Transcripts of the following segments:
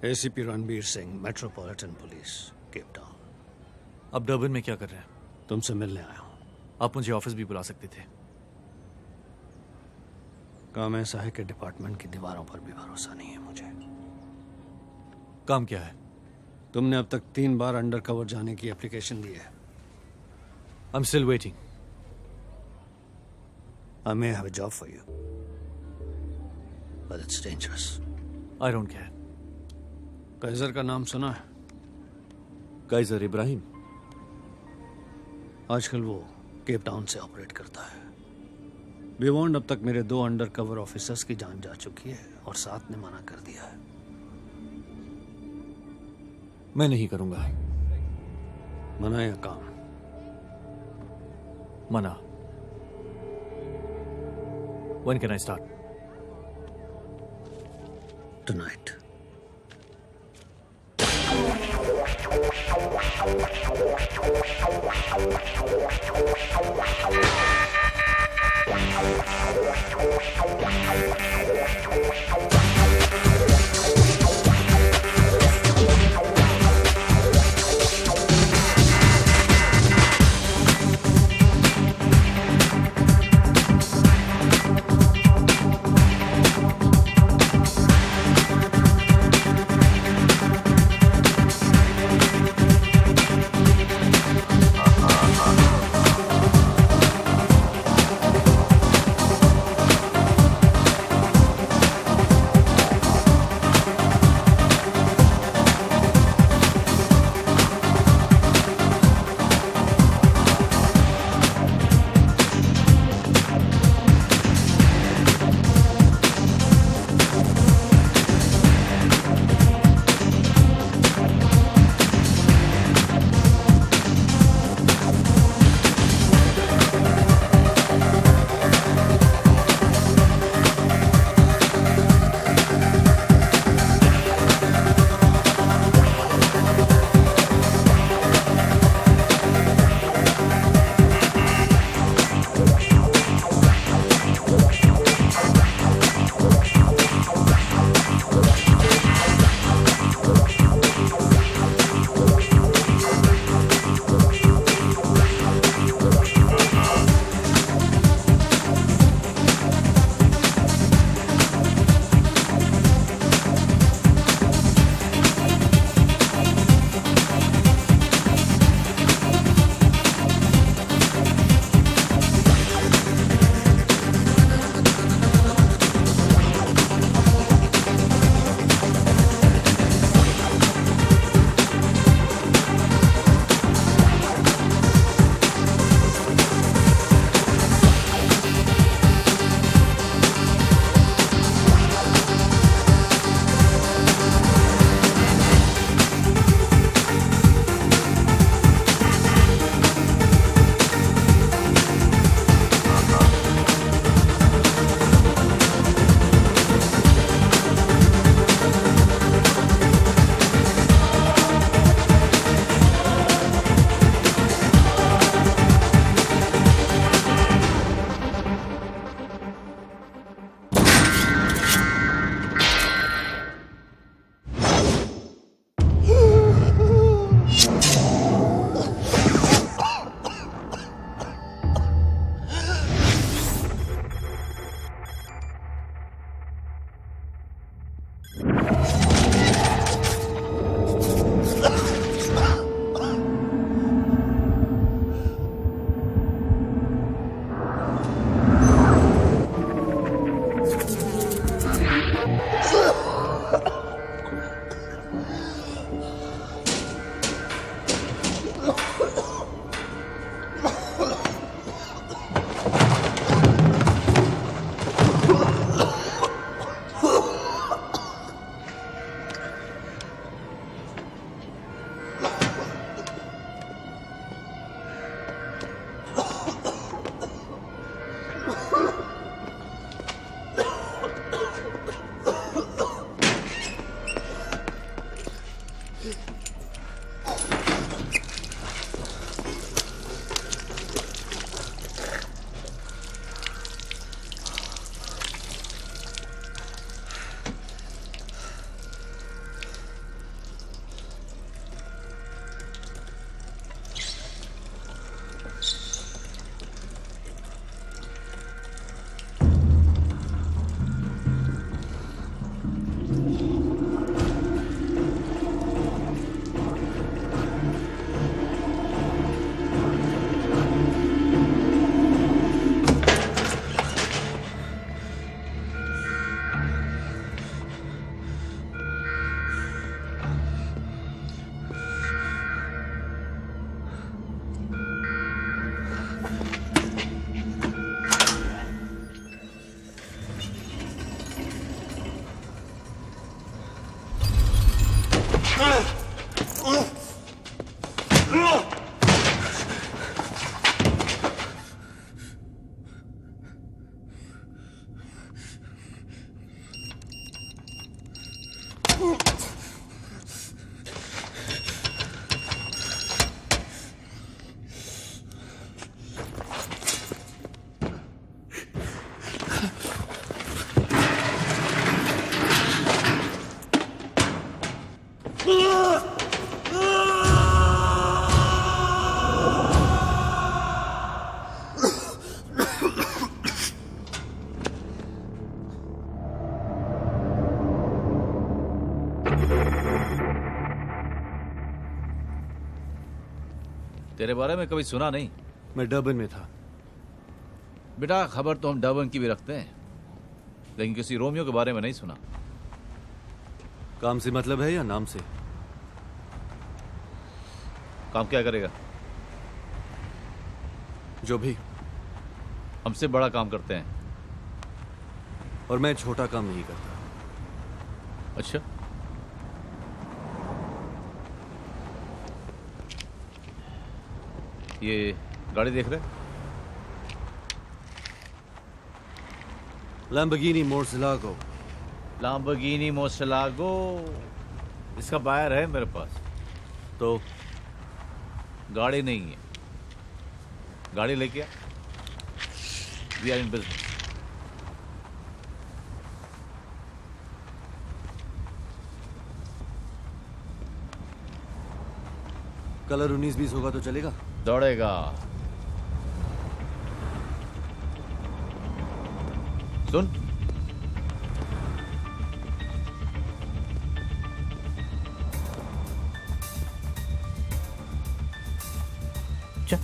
ACP Ranbir Singh, metropolitan police, Cape Town. अब Durban में क्या कर रहे हैं? तुमसे मिलने आया हूं। आप मुझे ऑफिस भी बुला सकते थे। काम ऐसा है कि डिपार्टमेंट की दीवारों पर भी भरोसा नहीं है मुझे। काम क्या है? तुमने अब तक 3 बार अंडरकवर जाने की एप्लीकेशन दी है। I am still waiting. I may have a job for you, but it's dangerous. I don't care. Kaiser का नाम सुना है? काइजर इब्राहिम? आजकल वो केप टाउन से ऑपरेट करता है। बिवॉन्ड अब तक मेरे 2 अंडरकवर ऑफिसर्स की जान जा चुकी है और 7 ने मना कर दिया है। मैं नहीं करूंगा। मना या काम? मना। When can I start? Tonight. तेरे बारे में कभी सुना नहीं। मैं डर्बन में था। बेटा खबर तो हम डर्बन की भी रखते हैं, लेकिन किसी रोमियो के बारे में नहीं सुना। काम से मतलब है या नाम से? काम क्या करेगा? जो भी। हमसे बड़ा काम करते हैं। और मैं छोटा काम नहीं करता। अच्छा, ये गाड़ी देख रहे? लैम्बोर्गिनी मोर्सिलागो। लैम्बोर्गिनी मोर्सिलागो, इसका बायर है मेरे पास। तो गाड़ी नहीं है, गाड़ी लेके आ। We are in business. Colour 19-20 होगा तो चलेगा? दौड़ेगा। सुन, चल।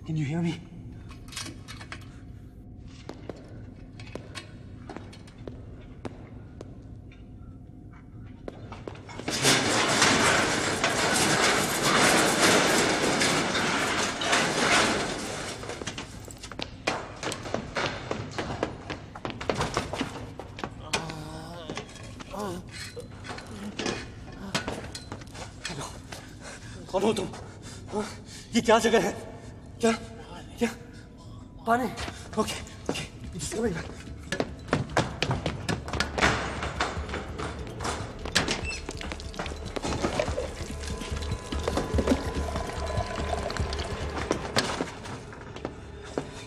Can you hear me? कौन हो तुम? हाँ? ये क्या जगह है? क्या क्या पानी? Okay okay just coming back.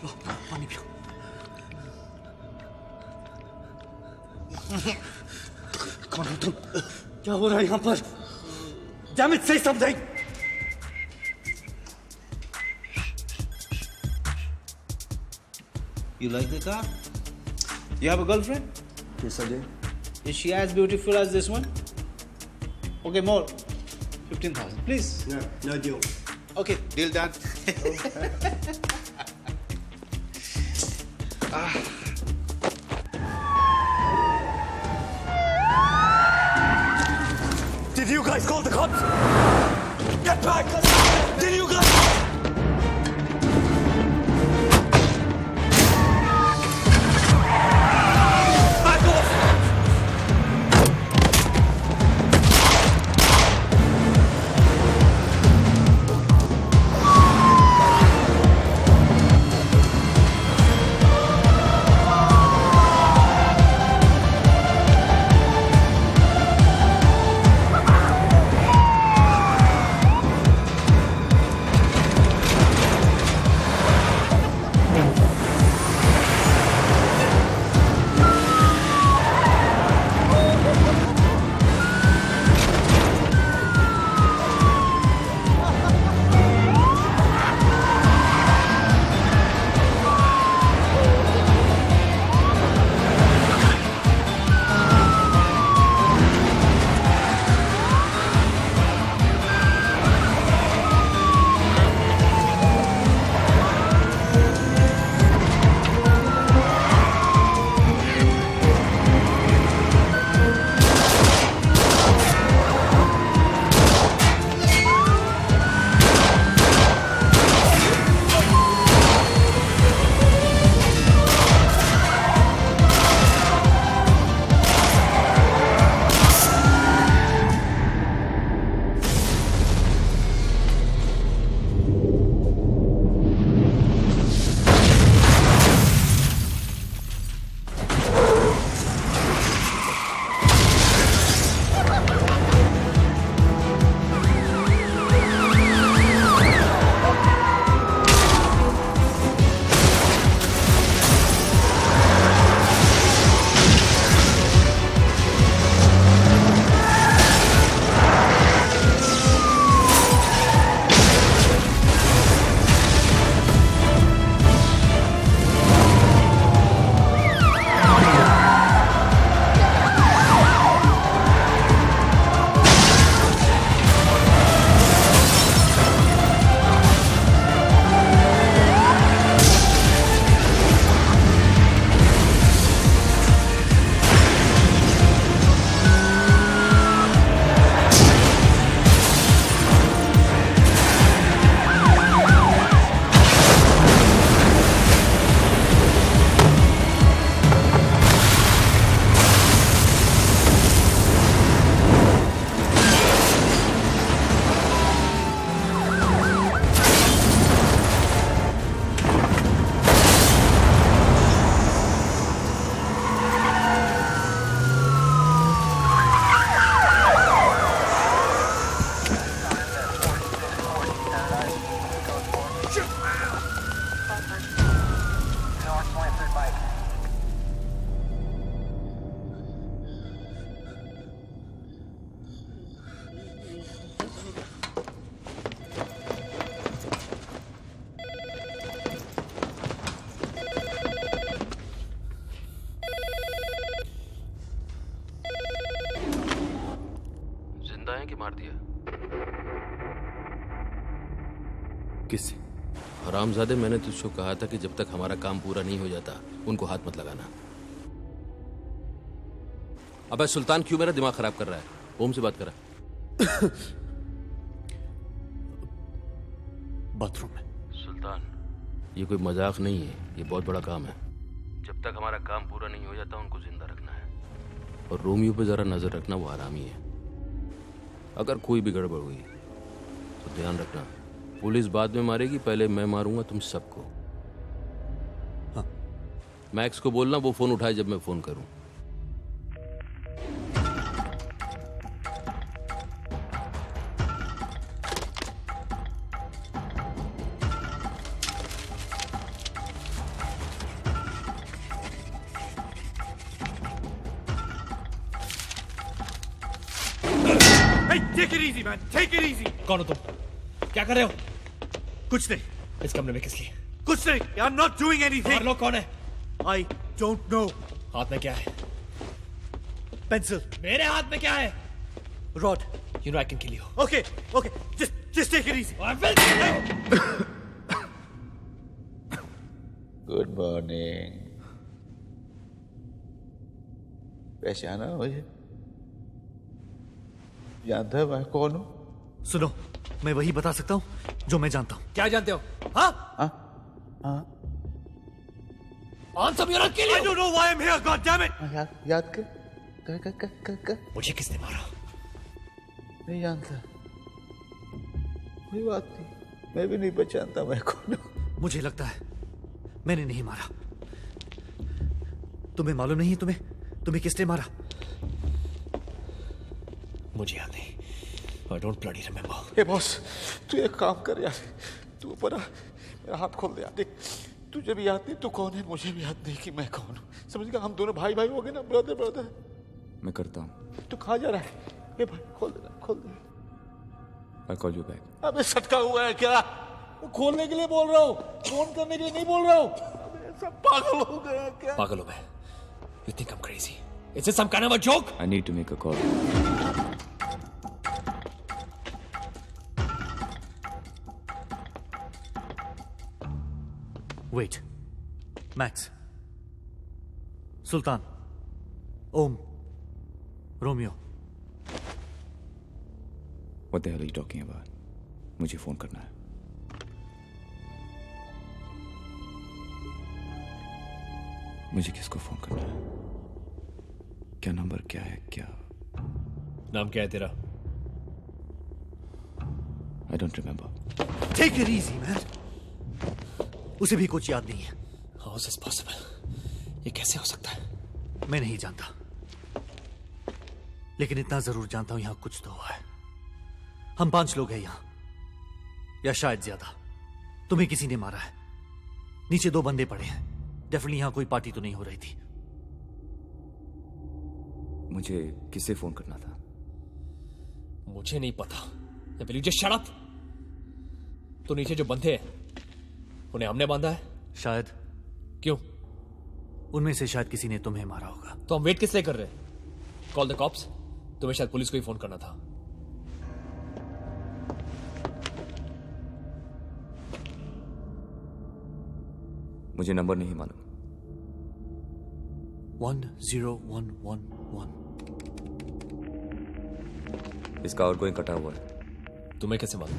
लो, पानी पियो। कौन हो तुम? क्या हो रहा है यहाँ पर? Damn it, say something! You like the car? You have a girlfriend? Yes, I do. Is she as beautiful as this one? Okay, more. 15,000, please. No, no deal. Okay, deal done. Did you guys call the cops? Get back! Did you guys? Back off! किससे? हरामजादे, मैंने तुझको कहा था कि जब तक हमारा काम पूरा नहीं हो जाता उनको हाथ मत लगाना। अबे सुल्तान, क्यों मेरा दिमाग खराब कर रहा है? ओम से बात करा। बाथरूम में। सुल्तान, ये कोई मजाक नहीं है, ये बहुत बड़ा काम है। जब तक हमारा काम पूरा नहीं हो जाता उनको जिंदा रखना है। और रोमियो पे जरा नजर रखना, वो हरामी है। अगर कोई भी गड़बड़ हुई तो ध्यान रखना, पुलिस बाद में मारेगी, पहले मैं मारूंगा तुम सबको। हाँ। मैक्स को बोलना वो फोन उठाए जब मैं फोन करूं। Take it easy, man. Take it easy. कौन हो तुम? क्या कर रहे हो? कुछ नहीं. इस कमरे में किस लिए? कुछ नहीं. I'm not doing anything. और लोग कौन है? I don't know. हाथ में क्या है? Pencil. मेरे हाथ में क्या है? Rod. You know I can kill you. Okay. Okay. Just take it easy. I will kill you. Good morning. पहचाना मुझे? जानता है मैं कौन हूँ? सुनो, मैं वही बता सकता हूँ जो मैं जानता हूँ. क्या जानते हो? हाँ? हाँ Answer me or I'll kill I you. don't know why I'm here. God damn it. याद कर मुझे किसने मारा? नहीं जानता, कोई बात नहीं, मैं भी नहीं पहचानता मैं कौन हूँ। मुझे लगता है मैंने नहीं मारा. तुम्हें मालूम नहीं है तुम्हें किसने मारा? मुझे याद नहीं. I don't bloody remember. A boss, तू एक काम कर यार, तू ऊपर आ, मेरा हाथ खोल दे यार। देख, तुझे भी याद नहीं तू कौन है, मुझे भी याद नहीं कि मैं कौन हूँ। समझ गया? हम दोनों भाई हो गए ना, ब्रदर। मैं करता हूँ। तू कहाँ जा रहा है? ए भाई खोल दे। I'll call you back. अबे सटका हुआ है क्या? खोलने के लिए बोल रहा हूँ, फोन करने के लिए नहीं बोल रहा हूँ। अबे सब पागल हो गए हैं क्या? पागल हो मैं? You think I'm crazy? Is this some kind of a joke? I need to make a call. Wait. Max. Sultan. Om. Romeo. What the hell are you talking about? मुझे फोन करना है. मुझे किसको फोन करना है? क्या number क्या है? क्या नाम क्या है तेरा? I don't remember. Take it easy, man. उसे भी कुछ याद नहीं है. How is this possible? ये कैसे हो सकता है? मैं नहीं जानता, लेकिन इतना जरूर जानता हूं, यहां कुछ तो हुआ है. हम 5 लोग हैं यहां, या शायद ज्यादा. तुम्हें किसी ने मारा है. नीचे 2 बंदे पड़े हैं. डेफिनेटली यहां कोई पार्टी तो नहीं हो रही थी. मुझे किसे फोन करना था? मुझे नहीं पता. Will you just shut up? तो नीचे जो बंधे हैं उन्हें हमने बांधा है. शायद. क्यों? उनमें से शायद किसी ने तुम्हें मारा होगा. तो हम वेट किस लिए कर रहे हैं? Call the cops. तुम्हें शायद पुलिस को ही फोन करना था. मुझे नंबर नहीं मालूम. 10111. इसका और कोई कटा हुआ है. तुम्हें कैसे मालूम?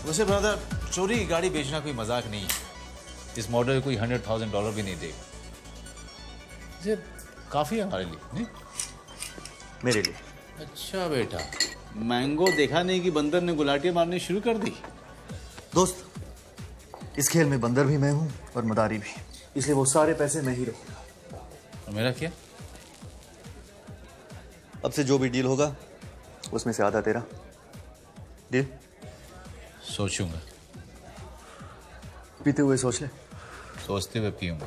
वैसे ब्रदर, चोरी की गाड़ी बेचना कोई मजाक नहीं है. इस मॉडल कोई $100,000 भी नहीं देगा. ये काफी है हमारे लिए, नहीं? मेरे लिए. अच्छा बेटा, मैंगो देखा नहीं कि बंदर ने गुलाटियां मारनी शुरू कर दी. दोस्त, इस खेल में बंदर भी मैं हूं और मदारी भी, इसलिए वो सारे पैसे मैं ही रहूंगा. और मेरा क्या? अब से जो भी डील होगा उसमें से आधा तेरा. डील? सोचूंगा. पीते हुए सोच ले. सोचते हुए पीऊंगा.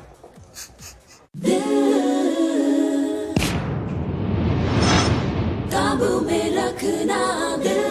काबू में रखना दिल.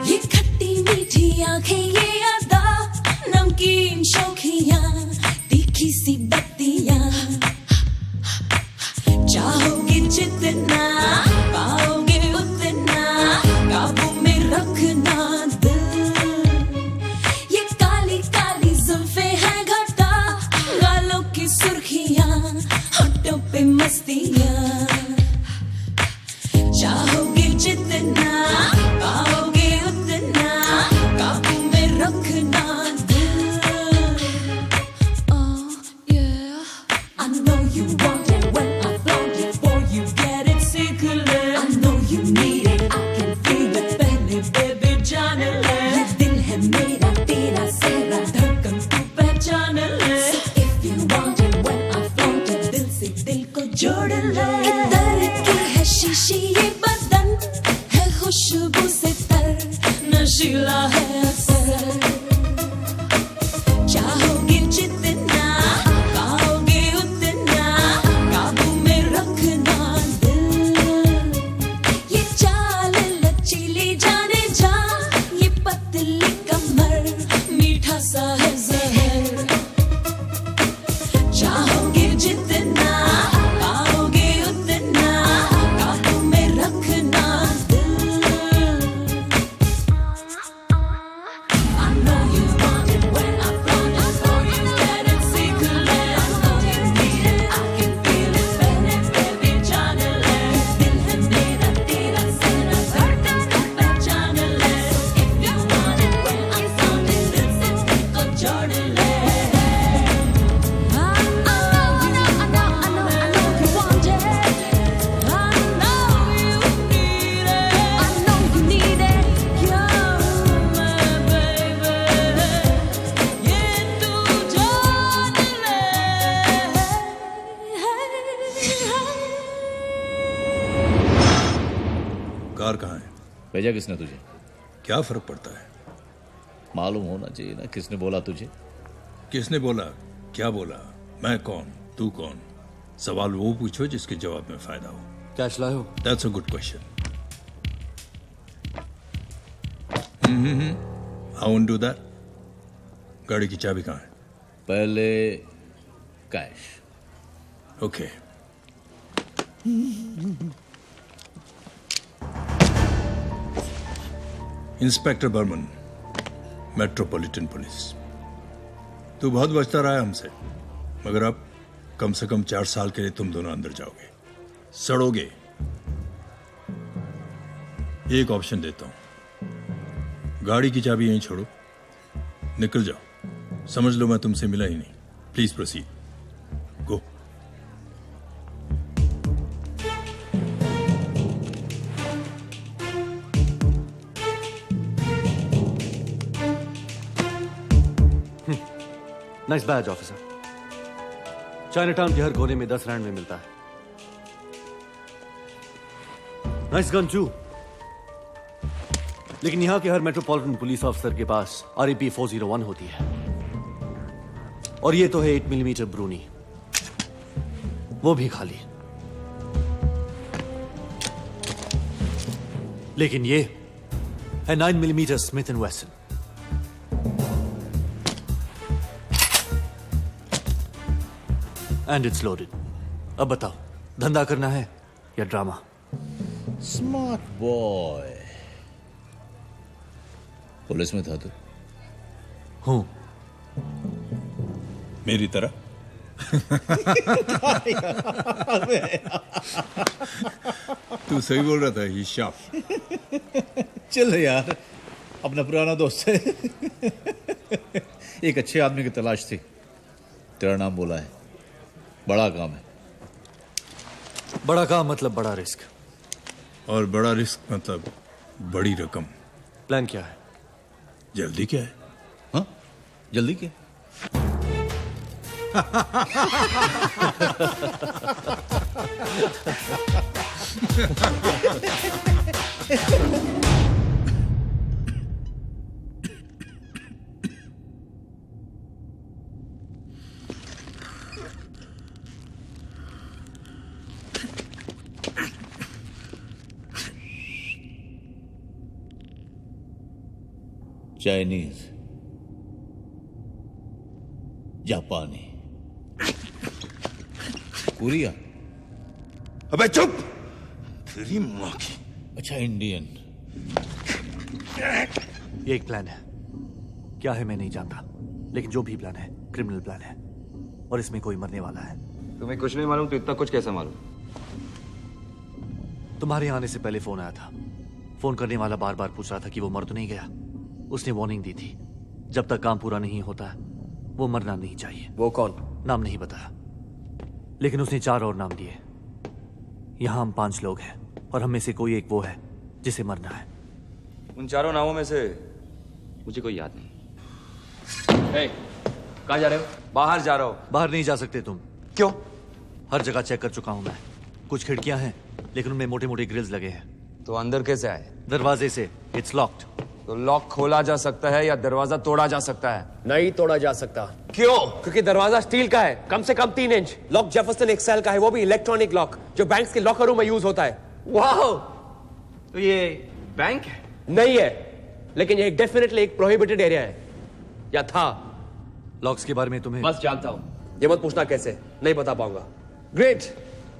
ये खट्टी मीठी आंखें ये अदा नमकीन शौखियां तीखी सी बत्तियां चाहोगे जितना पाओगे उतना काबू में रखना दिल ये काली काली जुल्फे हैं घटा गालों की सुर्खियां होठों पे मस्तियां चाहोगे जितना पाओगे उतना काबू में रखना दिल Oh yeah I know you want it when I flaunt it for you get it secret I know you need it I can feel it पहले baby जान ले ये दिल है मेरा तेरा सेरा धड़कन तू पहचान ले So if you want it when I flaunt it दिल से दिल को जोड़ ले इधर की है शीशी ये बदन है खुशबू से तर नशीला है असर चाहोगे जितना पाओगे उतना काबू में रखना दिल ये चाल लचीली जाने जा ये पतली कमर मीठा सा है जहर चाहोगे जितना पाओगे उतना काबू में रखना दिल I know you want it when I flaunt it for you get it secret I know you need it I can feel it पहले baby जान ले दिल है मेरा तेरा सेरा धड़कन तू पहचान ले If you want it when I flaunt it दिल से दिल को जोड़ ले I know you want it I know you need it I know you need it you're my baby ये तू जान ले कार कहाँ है? भेजा किसने तुझे? क्या फर्क पड़ता है? मालूम होना चाहिए ना किसने बोला तुझे? किसने बोला? क्या बोला? मैं कौन? तू कौन? सवाल वो पूछो जिसके जवाब में फायदा हो। कैश लाए हो? That's a good question. I won't do that. गाड़ी की चाबी कहाँ है? पहले cash. Okay. Inspector Burman, metropolitan police. तू बहुत बचता रहा है हमसे, मगर अब कम से कम 4 साल के लिए तुम दोनों अंदर जाओगे, सड़ोगे। एक ऑप्शन देता हूं, गाड़ी की चाबी यहीं छोड़ो, निकल जाओ, समझ लो मैं तुमसे मिला ही नहीं। Please proceed, go. Nice badge officer. Chinatown के हर कोने में 10 रैंड में मिलता है। Nice gun too. लेकिन यहां के हर मेट्रोपॉलिटन पुलिस ऑफिसर के पास REP 401 होती है, और ये तो है 8 मिलीमीटर ब्रूनी, वो भी खाली। लेकिन ये है 9 मिलीमीटर स्मिथ एंड वेसन। And it's loaded. अब बताओ, धंधा करना है या ड्रामा? Smart boy. पुलिस में था तू? हूं। मेरी तरह? तू सही बोल रहा था, ये शार्प। चल यार, अपना पुराना दोस्त है। एक अच्छे आदमी की तलाश थी, तेरा नाम बोला है। बड़ा काम है। बड़ा काम मतलब बड़ा रिस्क, और बड़ा रिस्क मतलब बड़ी रकम। प्लान क्या है? जल्दी क्या है? हाँ, जल्दी क्या? चाइनीज, जापानी, कोरिया, अबे चुप! तेरी माँ की। अच्छा इंडियन। ये एक प्लान है। क्या है मैं नहीं जानता, लेकिन जो भी प्लान है क्रिमिनल प्लान है, और इसमें कोई मरने वाला है। तुम्हें कुछ नहीं मालूम तो इतना कुछ कैसे मालूम? तुम्हारे आने से पहले फोन आया था। फोन करने वाला बार बार पूछ रहा था कि वो मर तो नहीं गया। उसने वार्निंग दी थी, जब तक काम पूरा नहीं होता वो मरना नहीं चाहिए। वो कौन? नाम नहीं बताया, लेकिन उसने 4 और नाम दिए। यहां हम 5 लोग हैं, और हम में से कोई एक वो है जिसे मरना है। उन चारों नामों में से मुझे कोई याद नहीं। कहाँ जा रहे हो? बाहर जा रहा हूँ। बाहर नहीं जा सकते तुम। क्यों? हर जगह चेक कर चुका हूं मैं। कुछ खिड़कियां हैं, लेकिन उनमें मोटे मोटे ग्रिल्स लगे हैं। तो अंदर कैसे आए? दरवाजे से। It's locked. तो लॉक खोला जा सकता है या दरवाजा तोड़ा जा सकता है? नहीं तोड़ा जा सकता। क्यों? क्योंकि दरवाजा स्टील का है, कम से कम 3 इंच। लॉक जेफरसन एक्सेल का है, वो भी इलेक्ट्रॉनिक लॉक, जो बैंक्स के लॉकर में यूज होता है। वाह! तो ये बैंक है? नहीं है, लेकिन ये डेफिनेटली एक प्रोहिबिटेड एरिया है, या था। लॉक्स के बारे में तुम्हें बस जानता हूं, ये मत पूछना कैसे, नहीं बता पाऊंगा। ग्रेट।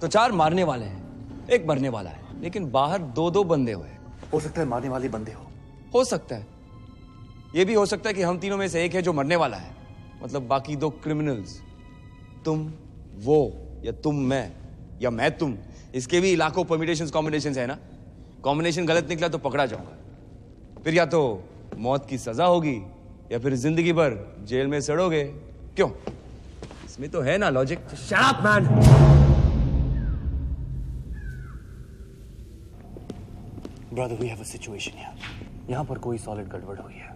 तो 4 मारने वाले हैं, 1 मरने वाला है, लेकिन बाहर 2-2 बंदे हुए। हो सकता है मारने वाले बंदे हो सकता है। ये भी हो सकता है कि हम तीनों में से एक है जो मरने वाला है, मतलब बाकी 2 क्रिमिनल्स। तुम, वो, या तुम मैं, या मैं तुम। इसके भी लाखों परम्यूटेशंस कॉम्बिनेशंस है ना। कॉम्बिनेशन गलत निकला तो पकड़ा जाऊंगा, फिर या तो मौत की सजा होगी या फिर जिंदगी भर जेल में सड़ोगे। क्यों? इसमें तो है ना logic. Shut up man. Brother, we have a situation here. यहाँ पर कोई सॉलिड गड़बड़ हुई है।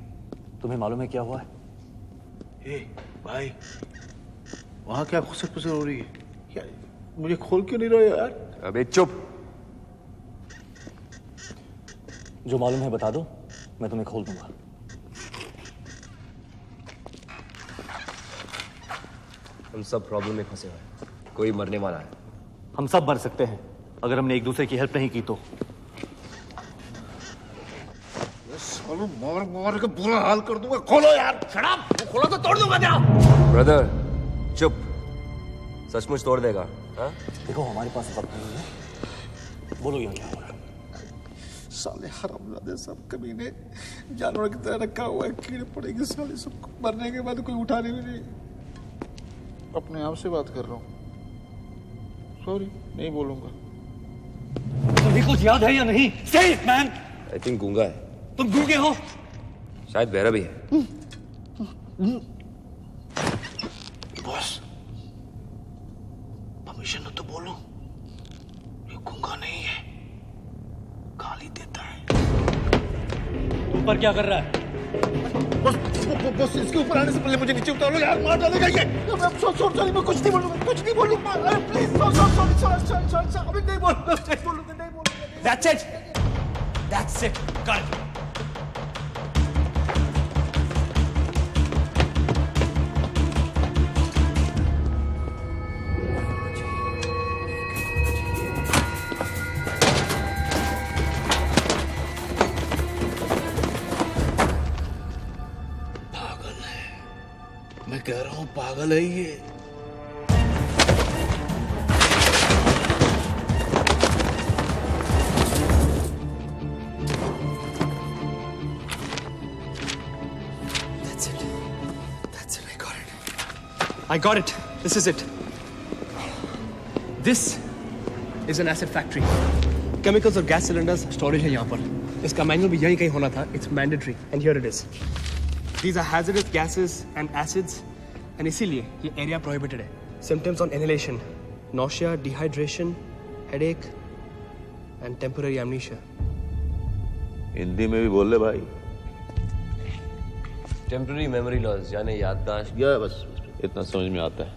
तुम्हें मालूम है क्या हुआ है? भाई, वहां क्या खुसर पुसर हो रही है? क्या मुझे खोल क्यों नहीं रहे यार? अबे चुप। जो मालूम है बता दो, मैं तुम्हें खोल दूंगा। हम सब प्रॉब्लम में फंसे हुए हैं, कोई मरने वाला है। हम सब मर सकते हैं अगर हमने एक दूसरे की हेल्प नहीं की तो। सालों मार मार के बुरा हाल कर दूंगा। खोलो यार। शराब खोलो तो तोड़ दूंगा क्या? ब्रदर चुप, सचमुच तोड़ देगा। हाँ? देखो हमारे पास वक्त नहीं है, बोलो यहाँ क्या हो रहा है? साले हरामजादे सब कमीने, जानवर की तरह रखा हुआ है, कीड़े पड़ेंगे साले सबको। मरने के बाद कोई उठाने भी नहीं। अपने आप से बात कर रहा हूँ, सॉरी नहीं बोलूंगा। तुम्हें कुछ याद है या नहीं? Say it, man! I think गूंगा है। तुम गूंगे हो? शायद बहरा भी है। बॉस, परमिशन हो तो बोलो। ये गूंगा नहीं है, गाली देता है। ऊपर क्या कर रहा है? बस इसके ऊपर आने से पहले मुझे नीचे उतार लो यार, मार डालेगा ये। सॉरी, मैं कुछ नहीं बोलूंगा, कुछ नहीं बोलूंगा। प्लीज सॉरी, अभी नहीं बोलूंगा। That's it. That's it. Got it. मैं कह रहा हूँ पागल है ये। I got it. This is it. This is an acid factory. Chemicals और gas cylinders storage है यहाँ पर। इसका मैनुअल भी यहीं कहीं होना था. It's mandatory. And here it is. These are hazardous gases and acids. And इसीलिए ये area prohibited है. Symptoms on inhalation: nausea, dehydration, headache, and temporary amnesia. Hindi में भी बोल ले भाई। टेम्पररी मेमोरी लॉस यानी याददाश्त। या बस इतना समझ में आता है।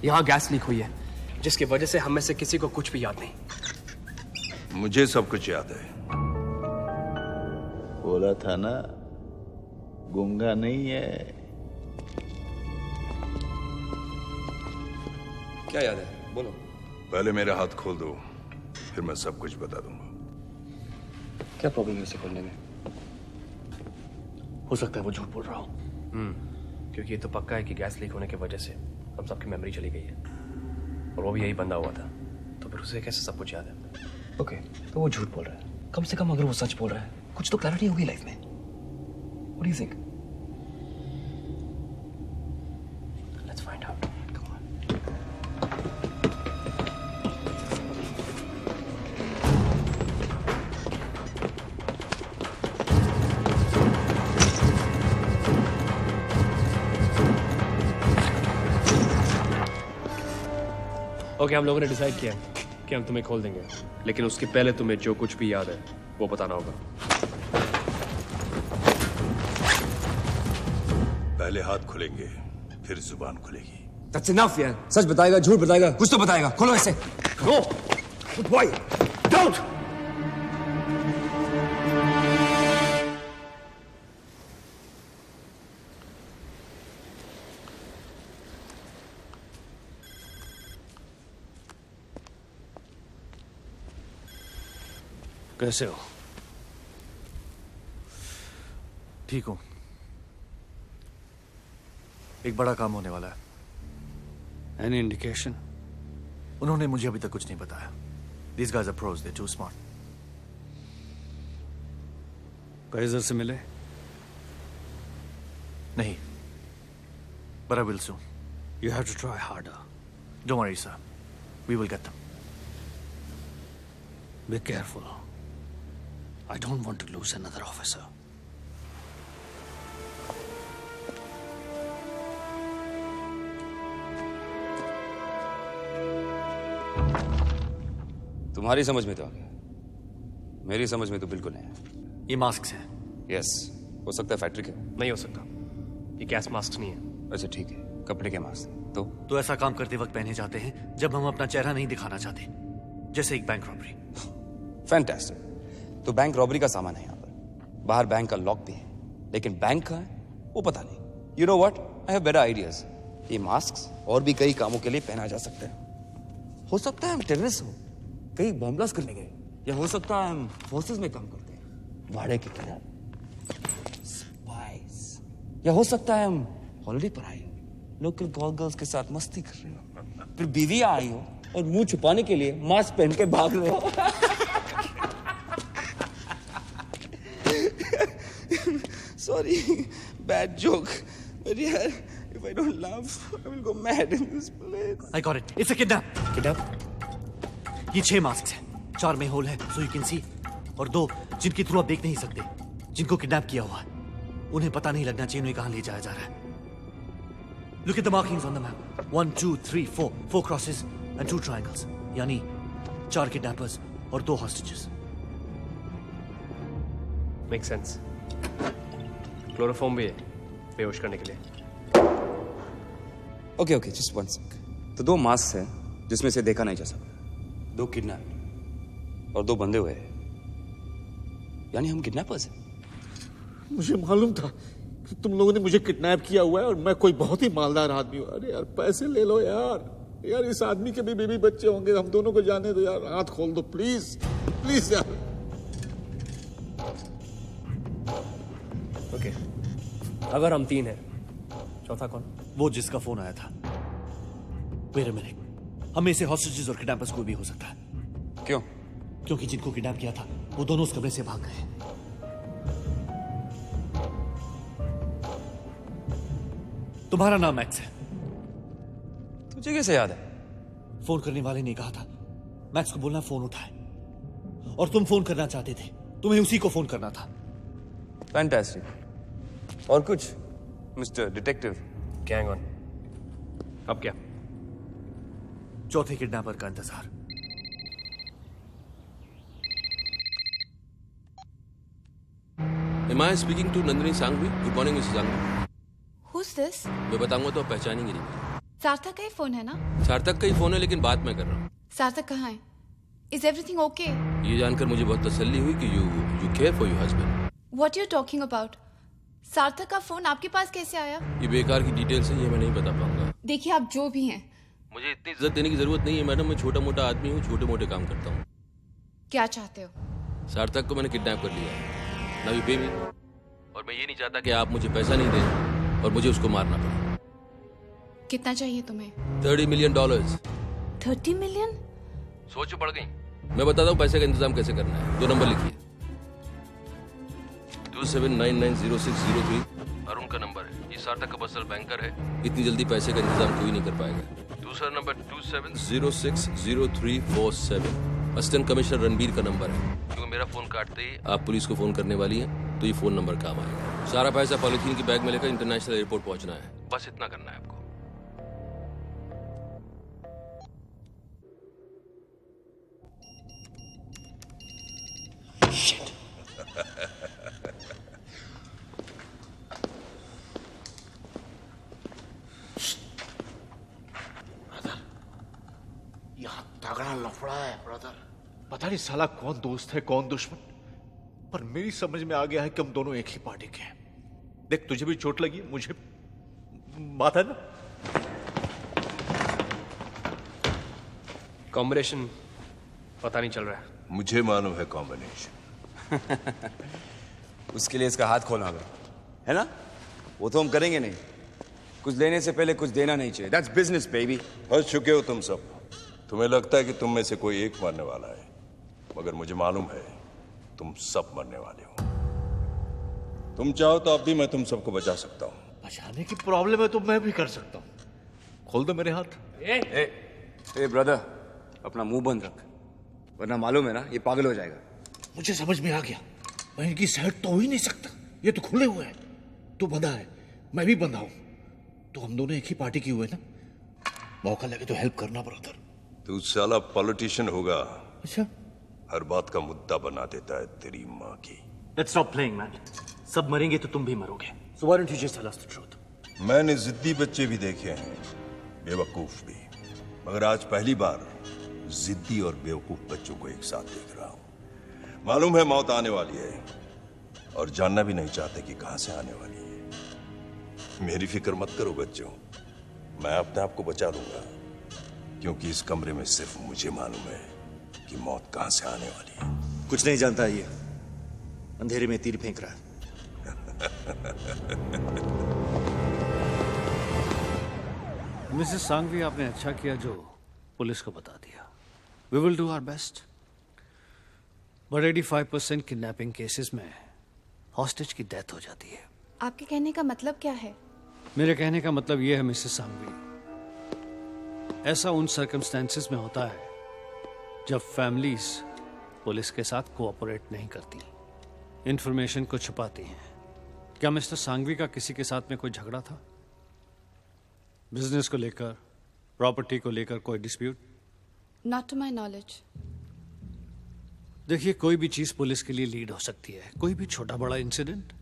यहाँ गैस लीक हुई है, जिसकी वजह से हम में से किसी को कुछ भी याद नहीं। मुझे सब कुछ याद है। बोला था ना, गूंगा नहीं है। क्या याद है, बोलो। पहले मेरा हाथ खोल दो, फिर मैं सब कुछ बता दूंगा। क्या प्रॉब्लम है इसे खोलने में? हो सकता है वो झूठ बोल रहा हो। क्योंकि ये तो पक्का है कि गैस लीक होने की वजह से हम सबकी मेमोरी चली गई है, और वो भी यही बंदा हुआ था, तो फिर उसे कैसे सब कुछ याद है? ओके, तो वो झूठ बोल रहा है। कम से कम अगर वो सच बोल रहा है, कुछ तो क्लैरिटी होगी लाइफ में। What do you think? Let's find out. Come on. Okay, हम लोगों ने डिसाइड किया कि हम तुम्हें खोल देंगे, लेकिन उसके पहले तुम्हें जो कुछ भी याद है वो बताना होगा। पहले हाथ खुलेंगे, फिर जुबान खुलेगी। That's enough यार। सच बताएगा, झूठ बताएगा, कुछ तो बताएगा। खोलो इसे। No! Why? Don't! कैसे हो? ठीक हूं। एक बड़ा काम होने वाला है। Any indication? उन्होंने मुझे अभी तक कुछ नहीं बताया। These guys are pros, they're too smart. कैसर से मिले? नहीं, but I will soon. You have to try harder. Don't worry, sir. We will get them. Be careful. I don't want to lose another officer. तुम्हारी समझ में तो आ गया, मेरी समझ में तो बिल्कुल नहीं है। ये मास्क है। यस, हो सकता है फैक्ट्री के। नहीं हो सकता, ये गैस मास्क नहीं है। अच्छा ठीक है, कपड़े के मास्क। तो ऐसा काम करते वक्त पहने जाते हैं जब हम अपना चेहरा नहीं दिखाना चाहते, जैसे एक बैंक रॉबरी। फैंटास्टिक। तो बैंक रॉबरी का सामान है यहाँ पर, बाहर बैंक का लॉक भी है, लेकिन बैंक कहाँ है वो पता नहीं। You know what, I have better ideas. ये मास्क और भी कई कामों के लिए पहना जा सकता है। हो सकता है हम टेररिस्ट हो, कहीं बॉम्ब ब्लास्ट करने गए, या हो सकता है हम फोर्सेस में काम करते हैं, भाड़े की तरह स्पाइस, या हो सकता है हम हॉलिडे पर आए, लोकल गर्ल्स के साथ मस्ती कर रहे हो, फिर बीवी आई हो और मुंह छुपाने के लिए मास्क पहन के भाग रहे हो। Sorry, bad joke. But yeah, if I don't laugh, I will go mad in this place. I got it. It's a kidnap. Kidnap? ये 6 मास्क हैं, 4 में होल है, so you can see, और 2 जिनके थ्रू आप देख नहीं सकते, जिनको किडनैप किया हुआ है। उन्हें पता नहीं लगना चाहिए उन्हें कहां ले जाया जा रहा है। Look at the markings on the map. 1, 2, 3, 4. 4 crosses and 2 triangles. यानी 4 किडनैपर्स और 2 hostages. Makes sense. क्लोरोफॉर्म भी है बेहोश करने के लिए। Okay okay, just one sec. तो 2 मास्क हैं जिसमें से देखा नहीं जा सकता, 2 किडनैप और 2 बंधे हुए हैं, यानी हम किडनैपर्स हैं। मुझे मालूम था कि तुम लोगों ने मुझे किडनैप किया हुआ है और मैं कोई बहुत ही मालदार आदमी हूँ। अरे यार पैसे ले लो यार, यार इस आदमी के भी बीवी बच्चे होंगे, हम दोनों को जाने दो यार, हाथ खोल दो प्लीज प्लीज यार। ओके, अगर हम 3 हैं, चौथा कौन? वो जिसका फोन आया था। Wait a minute. हमें से हॉस्टेजेस और किडनैपर्स कोई भी हो सकता है। क्यों? क्योंकि जिनको किडनैप किया था वो दोनों उस कमरे से भाग गए। तुम्हारा नाम मैक्स है। तुझे कैसे याद है? फोन करने वाले ने कहा था मैक्स को बोलना फोन उठाए, और तुम फोन करना चाहते थे, तुम्हें उसी को फोन करना था। फैंटास्टिक। और कुछ मिस्टर डिटेक्टिव? Gang on. अब क्या? चौथे किडनैपर का इंतजार। Am I speaking to Nandini Sanghvi? Good morning, Mrs. Sanghvi. Who's this? मैं बताऊंगा तो आप पहचानेंगे नहीं। सार्थक का ही फोन है ना? सार्थक का ही फोन है, लेकिन बात मैं कर रहा हूँ। सार्थक कहाँ है? Is everything okay? ये जानकर मुझे बहुत तसल्ली हुई कि you care for your husband. What you're talking about? सार्थक का फोन आपके पास कैसे आया? ये बेकार की डिटेल्स है, ये मैं नहीं बता पाऊंगा। देखिए आप जो भी हैं, मुझे इतनी इज्जत देने की जरूरत नहीं है मैडम, मैं छोटा मोटा आदमी हूँ, छोटे मोटे काम करता हूँ। क्या चाहते हो? सार्थक को मैंने किडनैप कर लिया है। नाउ यू पे मी। और मैं ये नहीं चाहता कि आप मुझे पैसा नहीं दें और मुझे उसको मारना पड़े। कितना चाहिए तुम्हें? $30 मिलियन। 30 मिलियन? सोचो पड़ गई। मैं बताता हूँ पैसे का इंतजाम कैसे करना है। 2 नंबर लिखिए। 27990603 अरुण का नंबर है। ये सार्थक का पर्सनल बैंकर है। इतनी जल्दी पैसे का इंतजाम कोई नहीं कर पाएगा। दूसरा नंबर 27060347 असिस्टेंट कमिश्नर रणबीर का नंबर है। क्योंकि मेरा फोन काटते ही आप पुलिस को फोन करने वाली हैं, तो ये फोन नंबर काम आएगा। सारा पैसा पॉलिथीन की बैग में लेकर इंटरनेशनल एयरपोर्ट पहुंचना है। बस इतना करना है आपको। यहाँ तगड़ा लफड़ा है ब्रदर। पता नहीं साला कौन दोस्त है कौन दुश्मन, पर मेरी समझ में आ गया है कि हम दोनों एक ही पार्टी के हैं। देख तुझे भी चोट लगी, मुझे बात है ना। कॉम्बिनेशन पता नहीं चल रहा है। मुझे मालूम है कॉम्बिनेशन। उसके लिए इसका हाथ खोलना होगा, है ना? वो तो हम करेंगे नहीं। कुछ लेने से पहले कुछ देना नहीं चाहिए। That's business baby. फंस चुके हो तुम सब। तुम्हें लगता है कि तुम में से कोई एक मरने वाला है, मगर मुझे मालूम है तुम सब मरने वाले हो। तुम चाहो तो अब भी मैं तुम सबको बचा सकता हूँ। बचाने की प्रॉब्लम है तो मैं भी कर सकता हूँ। खोल दो मेरे हाथ। ए ब्रदर, अपना मुंह बंद रख, वरना मालूम है ना ये पागल हो जाएगा। मुझे समझ में आ गया, मैं इनकी साइड तो हो ही नहीं सकता। ये तो खुले हुए हैं। तू बंधा है, मैं भी बंधा हूं, तो हम दोनों एक ही पार्टी की हुए ना। मौका लगे तो हेल्प करना ब्रदर। तू साला पॉलिटिशियन होगा। अच्छा, हर बात का मुद्दा बना देता है तेरी माँ की। Let's stop playing, man. सब मरेंगे तो तुम भी मरोगे। So why don't you just tell us the truth? मैंने जिद्दी बच्चे भी देखे हैं, बेवकूफ भी, मगर आज पहली बार जिद्दी और बेवकूफ बच्चों को एक साथ देख रहा हूं। मालूम है मौत आने वाली है और जानना भी नहीं चाहते कि कहां से आने वाली है। मेरी फिक्र मत करो बच्चों, मैं अपने आप को बचा लूंगा, क्योंकि इस कमरे में सिर्फ मुझे मालूम है कि मौत कहां से आने वाली है। कुछ नहीं जानता ये, अंधेरे में तीर फेंक रहा है। मिसेस सांघवी, आपने अच्छा किया जो पुलिस को बता दिया। We will do our best, but 85% kidnapping cases में हॉस्टेज की डेथ हो जाती है। आपके कहने का मतलब क्या है? मेरे कहने का मतलब यह है मिसेस सांघवी, ऐसा उन सर्कमस्टेंसेस में होता है जब फैमिलीज पुलिस के साथ कोऑपरेट नहीं करती, इंफॉर्मेशन को छुपाती हैं। क्या मिस्टर सांघवी का किसी के साथ में कोई झगड़ा था? बिजनेस को लेकर, प्रॉपर्टी को लेकर कोई dispute? Not to my knowledge. देखिए, कोई भी चीज पुलिस के लिए लीड हो सकती है, कोई भी छोटा बड़ा इंसिडेंट।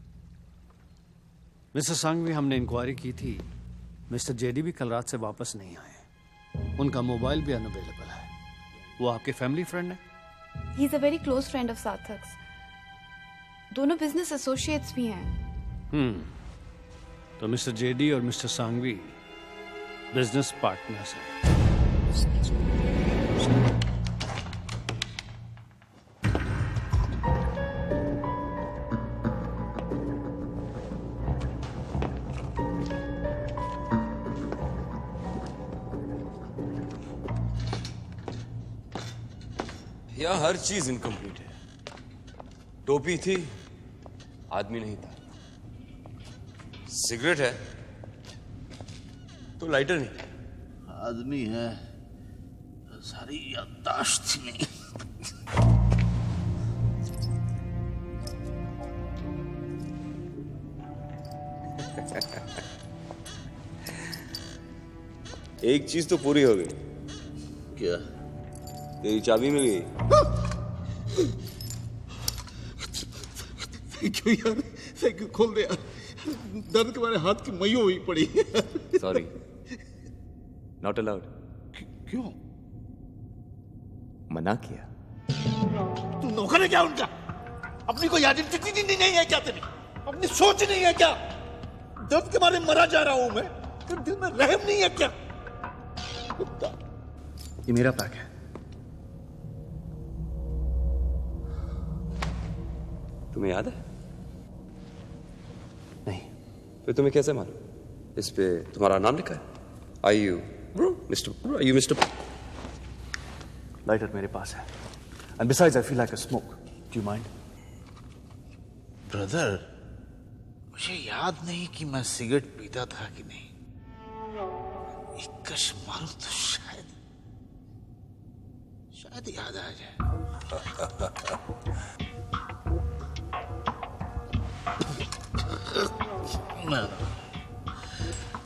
मिस्टर सांघवी, हमने इंक्वायरी की थी, मिस्टर जेडी भी कल रात से वापस नहीं आए, उनका मोबाइल भी अनअवेलेबल है। वो आपके फैमिली फ्रेंड है? He is a very close friend of सार्थक। दोनों बिजनेस एसोसिएट्स भी हैं। तो मिस्टर जेडी और मिस्टर सांघवी बिजनेस पार्टनर्स हैं। यहाँ हर चीज इनकम्प्लीट है। टोपी थी, आदमी नहीं था। सिगरेट है तो लाइटर नहीं। आदमी है, सारी याददाश्त थी नहीं। एक चीज तो पूरी हो गई। क्या? तेरी चाबी मिल गई। थैंक यू यार, थैंक यू। खोल दे यार, दर्द के मारे हाथ की मई हुई पड़ी। Sorry, not allowed. क्यों? मना किया। तू नौकर है क्या उनका? अपनी कोई आइडेंटिटी नहीं है क्या तेरी? अपनी सोच नहीं है क्या? दर्द के मारे मरा जा रहा हूं मैं, तो दिल में रहम नहीं है क्या? कुत्ता। ये मेरा पैक है। तुम्हें याद है? नहीं। फिर तुम्हें कैसे मालूम? इस पे तुम्हारा नाम लिखा है। Are you Mr. Bro? Are you Mr. Lighter मेरे पास है। And besides, I feel like a smoke. Do you mind? Brother, मुझे याद नहीं कि मैं सिगरेट पीता था कि नहीं। एक कश मारूं तो शायद याद आ जाए।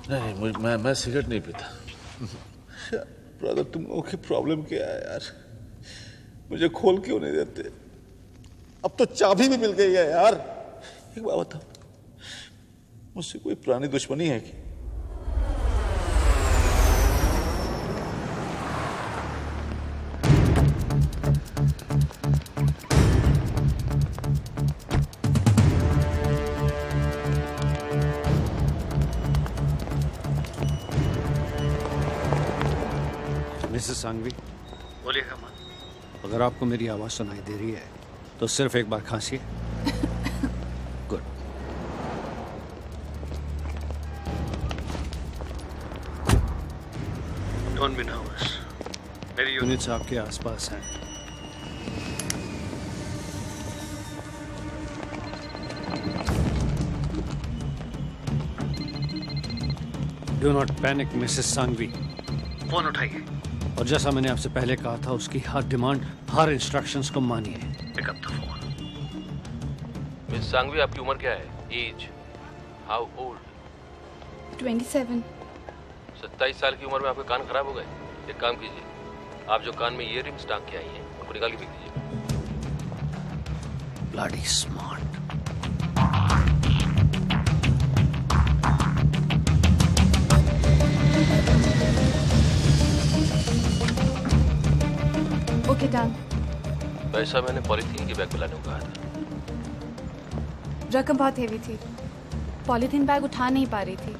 नहीं, मैं सिगरेट नहीं पीता। ब्रदर, तुम लोगों की प्रॉब्लम क्या है यार? मुझे खोल क्यों नहीं देते? अब तो चाबी भी मिल गई है यार। एक बात बताओ, मुझसे कोई पुरानी दुश्मनी है कि? मिसेस सांघवी, बोलिएगा मत। अगर आपको मेरी आवाज सुनाई दे रही है तो सिर्फ एक बार खांसिए। गुड। Don't be nervous. मेरी यूनिट्स आपके आसपास हैं। Do not panic Mrs Sanghvi. Phone उठाइए और जैसा मैंने आपसे पहले कहा था, उसकी हर डिमांड, हर इंस्ट्रक्शंस को मानिए। Pick up the phone. Miss Sanghvi, आपकी उम्र क्या है? एज? How old? 27। 27 साल की उम्र में आपके कान खराब हो गए? एक काम कीजिए, आप जो कान में ईयररिंग्स टांग के आई हैं उनको निकाल के फेंक दीजिए। Bloody smart. Okay done. पैसा मैंने पॉलीथीन के बैग में लाने को कहा था। रकम बहुत हेवी थी, पॉलीथीन बैग उठा नहीं पा रही थी।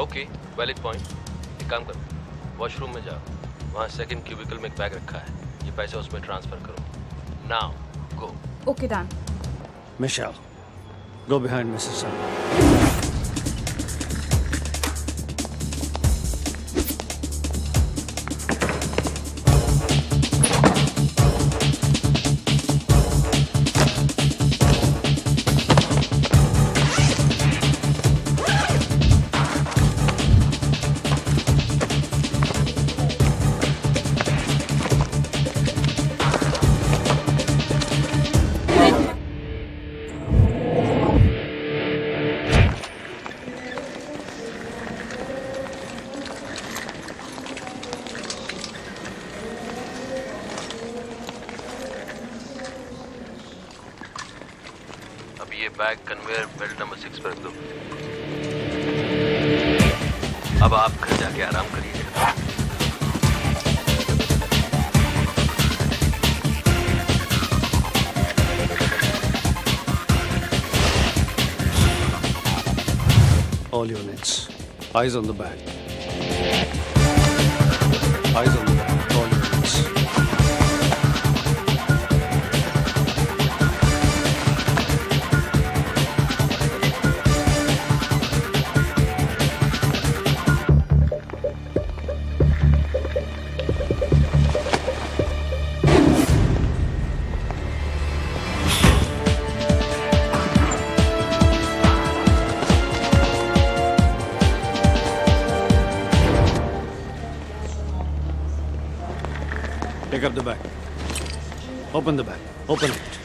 Okay, valid point. एक काम करो, वॉशरूम में जाओ, वहाँ सेकंड क्यूबिकल में एक बैग रखा है, ये पैसा उसमें ट्रांसफर करो। Now go. Okay done. Michelle, go behind Mrs Sanghvi. ये बैग कन्वेयर बेल्ट नंबर 6 पर रख दो। अब आप घर जाके आराम करिए। All units, eyes on the bag. Eyes on the bag. All units. Pick up the bag. Open the bag. Open it.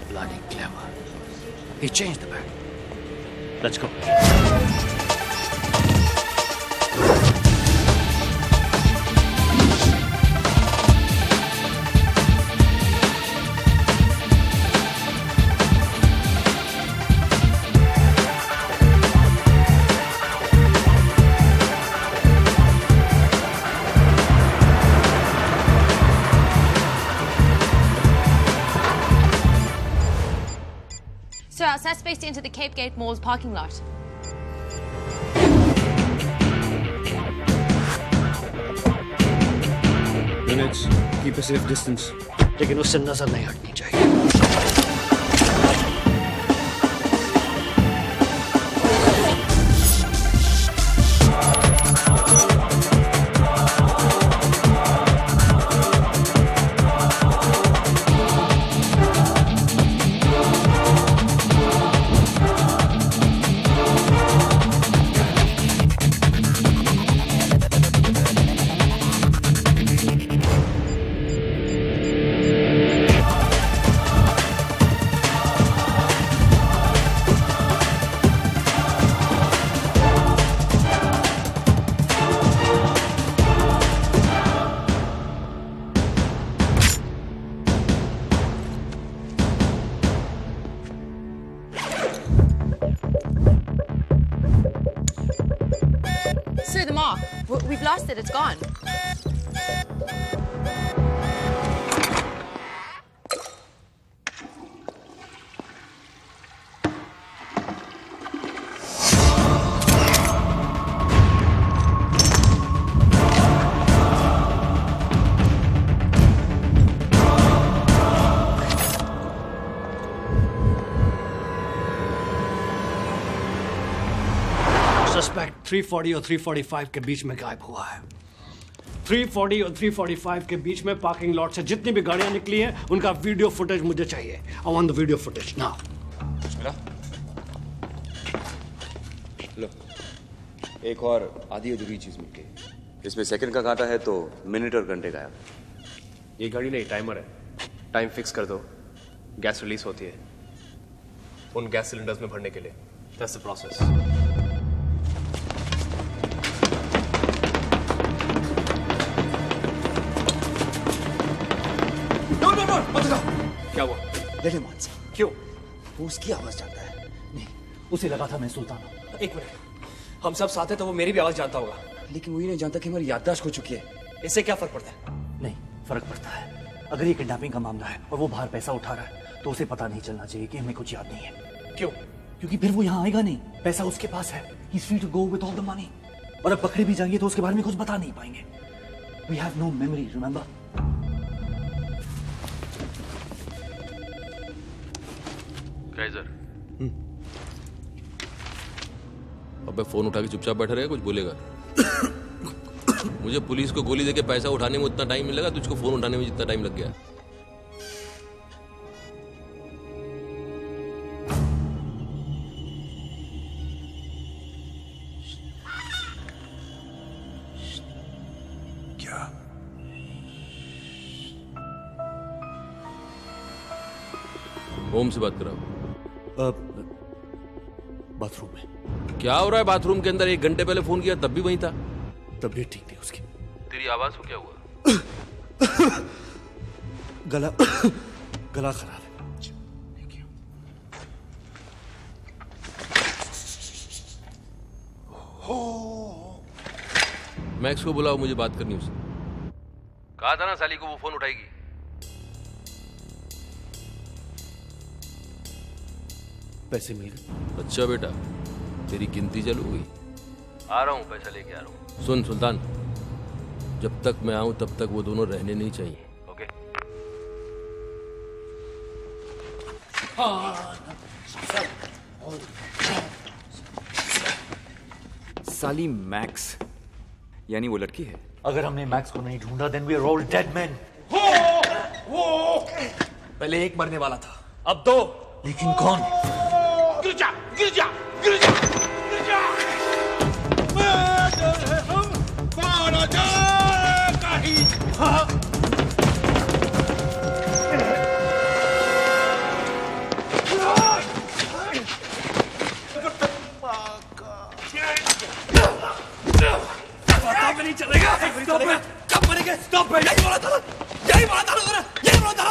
Bloody clever. He changed the bag. Let's go. Sir, our suspect's into the Cape Gate Mall's parking lot. Minutes, keep a safe distance. लेकिन उससे नजर नहीं हटनी चाहिए. Sir, the mark. We've lost it. It's gone. Suspect 340 और 345 के बीच में गायब हुआ है. 340 और 345 के बीच में पार्किंग लॉट से जितनी भी गाड़ियां निकली हैं उनका वीडियो फुटेज मुझे चाहिए. I want the video footage now. लो, एक और आधी अधूरी चीज मिल गई. इसमें सेकंड का कांटा है तो मिनट और घंटे गायब. ये घड़ी नहीं, टाइमर है. टाइम फिक्स कर दो, गैस रिलीज होती है उन गैस सिलेंडर्स में भरने के लिए. That's the process. क्या हुआ? लड़े मानसा. क्यों? वो उसकी आवाज जानता है. नहीं, उसे लगा था मैं सुल्तान हूं. एक मिनट, हम सब साथ हैं तो वो मेरी भी आवाज जानता होगा. लेकिन वो ये नहीं जानता कि हमारी याददाश्त खो चुकी है. इससे क्या फर्क पड़ता है? नहीं, फर्क पड़ता है. अगर ये किडनैपिंग का मामला है और वो बाहर पैसा उठा रहा है तो उसे पता नहीं चलना चाहिए कि हमें कुछ याद नहीं है. क्यों? क्योंकि फिर वो यहाँ आएगा नहीं. पैसा उसके पास है. He is free to go with all the money. और अब पकड़े भी जाएंगे तो उसके बारे में कुछ बता नहीं पाएंगे. We have no memory, remember. Kaiser. अबे फोन उठा के चुपचाप बैठा रहेगा, कुछ बोलेगा? मुझे पुलिस को गोली देके पैसा उठाने में उतना टाइम मिलेगा, तुझको फोन उठाने में जितना टाइम लग गया. क्या? होम से बात कराओ. बाथरूम में. क्या हो रहा है बाथरूम के अंदर? 1 घंटे पहले फोन किया तब भी वहीं था. तबीयत ठीक थी उसकी. तेरी आवाज को क्या हुआ? गला खराब है. मैक्स को बुलाओ, मुझे बात करनी उससे. कहा था ना साली को वो फोन उठाएगी. पैसे मिल गए. अच्छा बेटा, तेरी गिनती चालू हुई. आ रहा हूं, पैसा लेके आ रहा हूं. सुन सुल्तान, जब तक मैं आऊं तब तक वो दोनों रहने नहीं चाहिए. ओके? साली मैक्स यानी वो लड़की है. अगर हमने मैक्स को नहीं ढूंढा then we are all dead man. पहले एक मरने वाला था, अब 2. लेकिन कौन? गिर जा, गिर जा, गिर जा, गिर जा. मारा जा कहीं. नहीं चलेगा. कब मरेंगे? स्टॉप है. यही बोला था, यही बोला था, यही बोला था.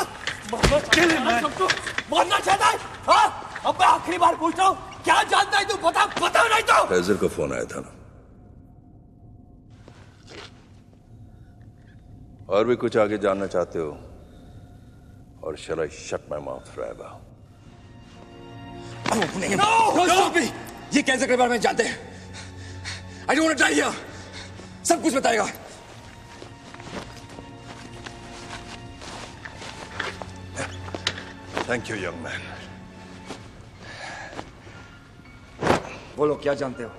मरना चाहता है? हाँ? अब मैं आखिरी बार पूछ रहा हूँ, क्या जानता है तू? बता, बता नहीं तो. काइजर का फोन आया था ना. और भी कुछ आगे जानना चाहते हो? और shall I shut my mouth forever? तुम अपने ये कैंसर के बारे में जानते हैं। I don't want to die here. सब कुछ बताएगा। Thank you young man. बोलो क्या जानते हो?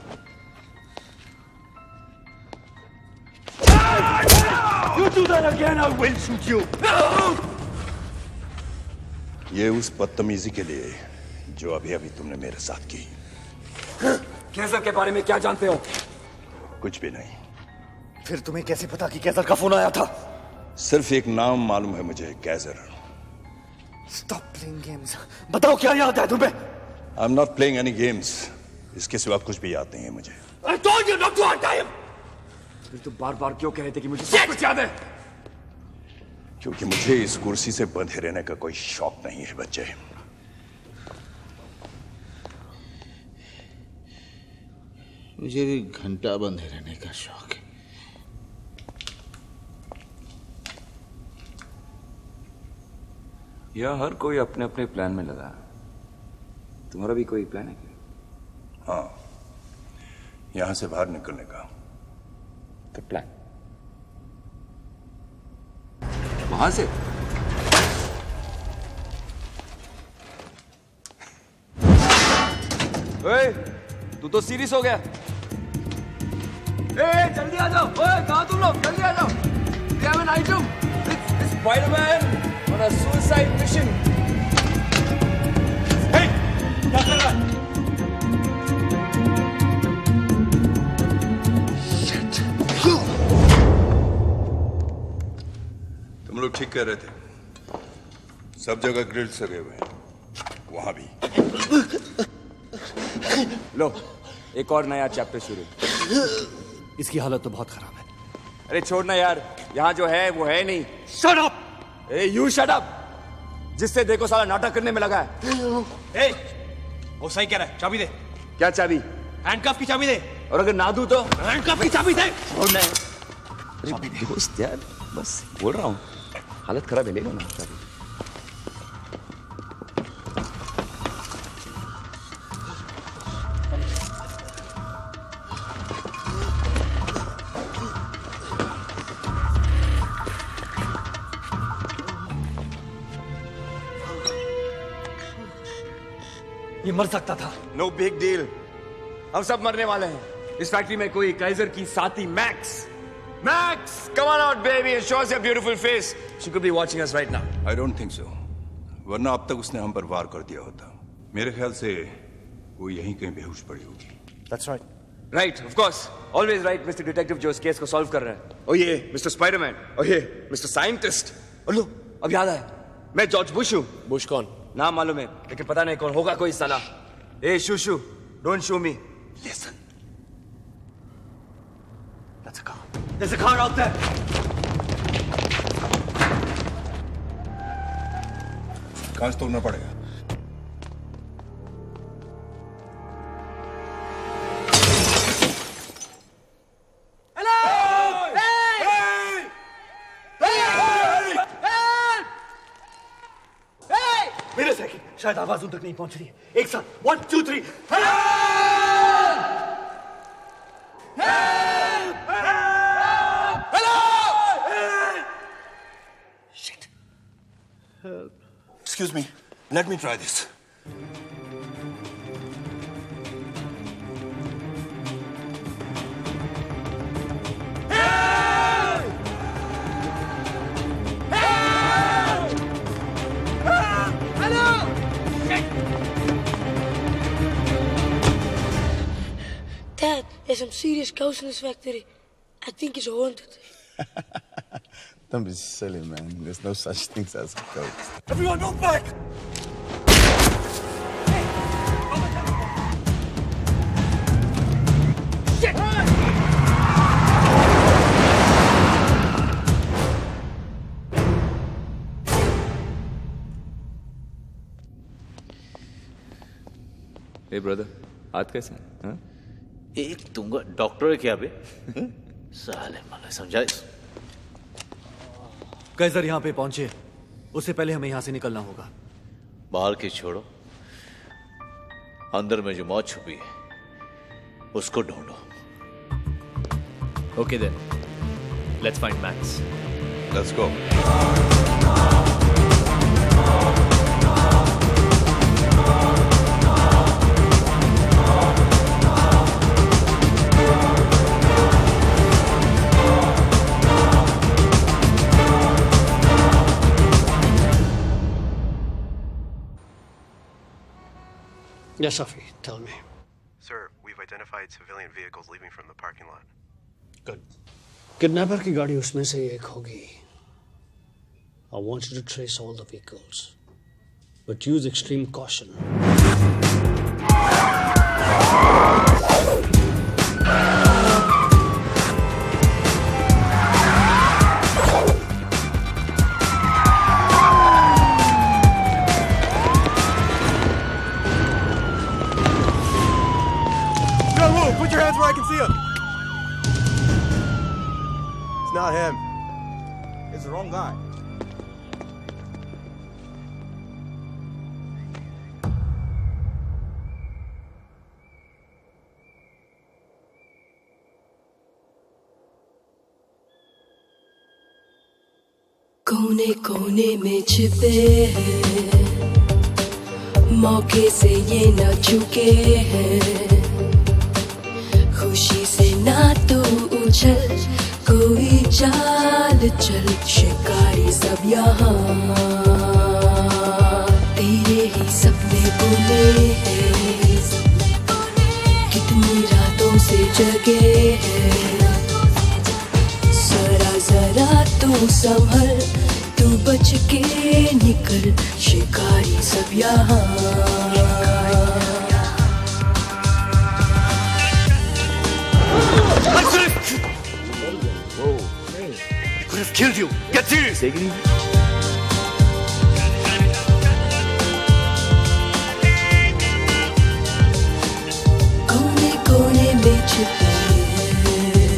You do that again, I will shoot you. ये उस बदतमीजी के लिए जो अभी अभी तुमने मेरे साथ की। कैंसर के बारे में क्या जानते हो? कुछ भी नहीं। फिर तुम्हें कैसे पता कि कैसर का फोन आया था? सिर्फ एक नाम मालूम है मुझे, कैसर। Stop playing games. बताओ क्या याद है तुम्हें? I'm not playing any games. इसके सिवा कुछ भी याद नहीं है मुझे। I told you not to hurt him. फिर तुम बार-बार क्यों कह रहे थे कि मुझे सब कुछ याद है? क्योंकि मुझे इस कुर्सी से बंधे रहने का कोई शौक नहीं है बच्चे। मुझे भी घंटा बंधे रहने का शौक है। यह हर कोई अपने अपने प्लान में लगा है। तुम्हारा भी कोई प्लान है क्या? हाँ, यहां से बाहर निकलने का। तो प्लान वहां से? ओए, तू तो सीरियस हो गया। जल्दी आ जाओ। ओए, कहां तुम लोग? जल्दी आ जाओ। We have an item. It's Spider-Man on a suicide mission. Hey, क्या कर रहा है? तुम लोग ठीक कह रहे थे। सब जगह ग्रिल्स लगे हुए हैं, वहां भी। लो, एक और नया चैप्टर शुरू। इसकी हालत तो बहुत खराब है। अरे छोड़ना यार, यहाँ जो है वो है नहीं। Shut up! A, you shut up! जिससे देखो साला नाटक करने में लगा है। ए, वो सही कह रहा है। चाबी दे। क्या चाबी? हैंडकफ की चाबी दे। और अगर ना दूं तो? हैंडकफ की चाबी दे। छोड़ना है। अरे दोस्त यार, बस बोल रहा हूँ। हालत खराब है, ले लो ना चाबी। ये मर सकता था। No big deal. हम सब मरने वाले हैं। इस फैक्ट्री में कोई काइजर की साथी max. Max, come on out, baby, and show us your beautiful face. She could be watching us right now. I don't think so. वरना अब तक उसने हम पर वार कर दिया होता। मेरे ख्याल से वो यहीं कहीं बेहोश पड़ी होगी। That's right. Right, of course. Always right, Mr. Detective जो इस केस को सॉल्व कर रहा है। और ये Mr. Spider-Man, और ये Mr. Scientist। और लो, अब याद आया, मैं जॉर्ज बुश हूँ। बुश कौन? नाम मालूम है, लेकिन पता नहीं कौन होगा कोई साला। Hey, shoo, don't show me. Listen. That's a car. There's a car out there. कांच तोड़ना पड़ेगा। मेरे सेकंड, शायद आवाज उन तक नहीं पहुंच रही है। एक साथ 1 2 3 Excuse me, let me try this. Dad, there's some serious ghosts in this factory. I think it's haunted. Don't be silly, man. There's no such things as ghosts. Everyone, move back! Hey brother, हाथ कैसा है? एक दूंगा। Doctor है क्या बे? साले मला समझाए। कैसर यहाँ पे पहुंचे, उससे पहले हमें यहाँ से निकलना होगा। बाहर की छोड़ो, अंदर में जो मौत छुपी है उसको ढूंढो। Okay then. Let's find Max. Let's go. Yes, Safi, tell me. Sir, we've identified civilian vehicles leaving from the parking lot. Good. Kidnapper की गाड़ी उसमें से एक होगी. I want you to trace all the vehicles, but use extreme caution. Don't move! Put your hands where I can see them! It's not him. It's the wrong guy. कोने कोने में छिपे हैं, मौके से ये न चुके हैं, खुशी से ना तो उछल, कोई चाल चल, शिकारी सब यहाँ तेरे ही सपने बुने हैं, कितनी रातों से जगे हैं, जरा जरा तू संभल, तू बच के निकल, शिकारी सब यहाँ। He could have killed you. Get serious. Take it easy. कोने कोने में छिपे हैं,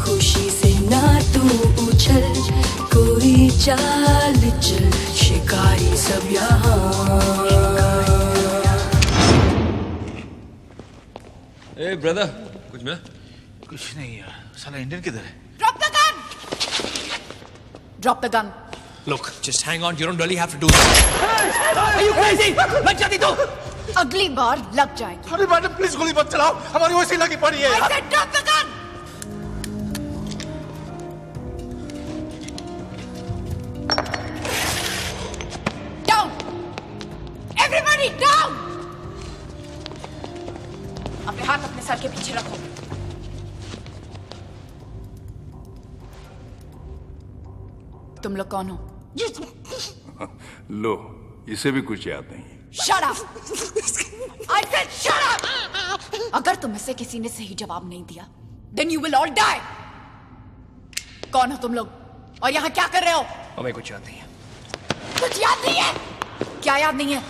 खुशी से ना तू उछल, कोई चाल चल, शिकारी सब यहाँ। ए ब्रदर, कुछ मिला? कुछ नहीं यार, साला इंडियन किधर है? Drop the gun! Drop the gun. Look, just hang on. You don't really have to do that. Are you crazy? लग जाती तू। अगली बार लग जाएगी। अरे मैडम प्लीज गोली मत चलाओ, हमारी वैसी लगी पड़ी है। I said drop the gun. Down. Everybody down. अपने हाथ अपने सर के पीछे रखो। तुम लोग कौन हो? लो, इसे भी कुछ याद नहीं। Shut up! I said shut up! अगर तुम में से किसी ने सही जवाब नहीं दिया, then you will all die. कौन हो तुम लोग? और यहाँ क्या कर रहे हो? हमें कुछ याद नहीं है। कुछ याद नहीं है? क्या याद नहीं है?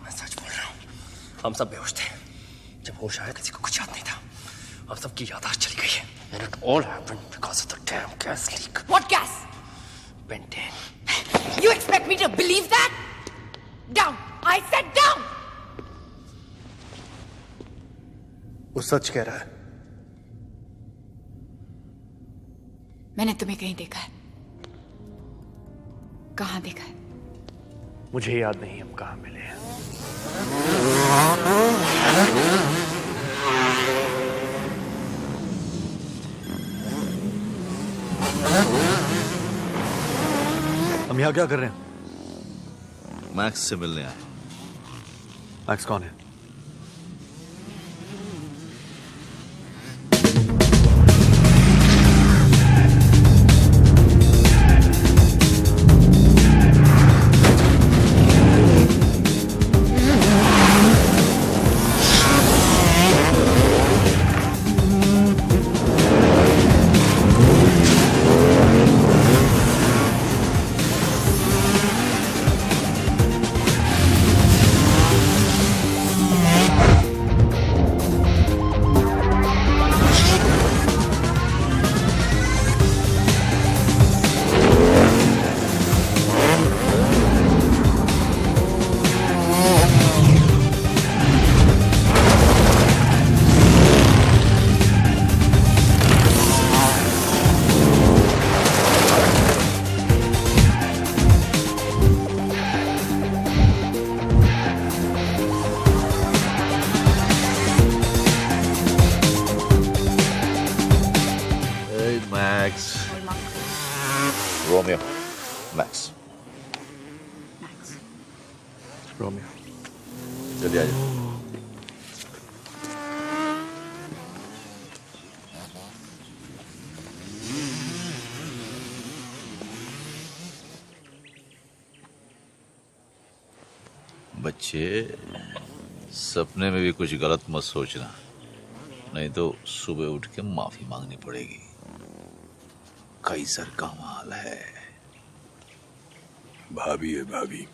मैं सच बोल रहा हूँ, हम सब बेहोश थे। जब होश आया किसी को कुछ याद नहीं था। अब सबकी याददाश्त चली गई है। And it all happened because of the damn gas leak. What gas? Benten. You expect me to believe that? Down! I said down! वो सच कह रहा है। मैंने तुम्हें कहीं देखा है। कहाँ देखा है? मुझे याद नहीं हम कहाँ मिले हैं। हम यहाँ क्या कर रहे हैं? मैक्स से मिलने आए। मैक्स कौन है? Romeo. चलिए आ जाओ। बच्चे, सपने में भी कुछ गलत मत सोचना, नहीं तो सुबह उठ के माफी मांगनी पड़ेगी। कैसर का माल है। भाभी है भाभी।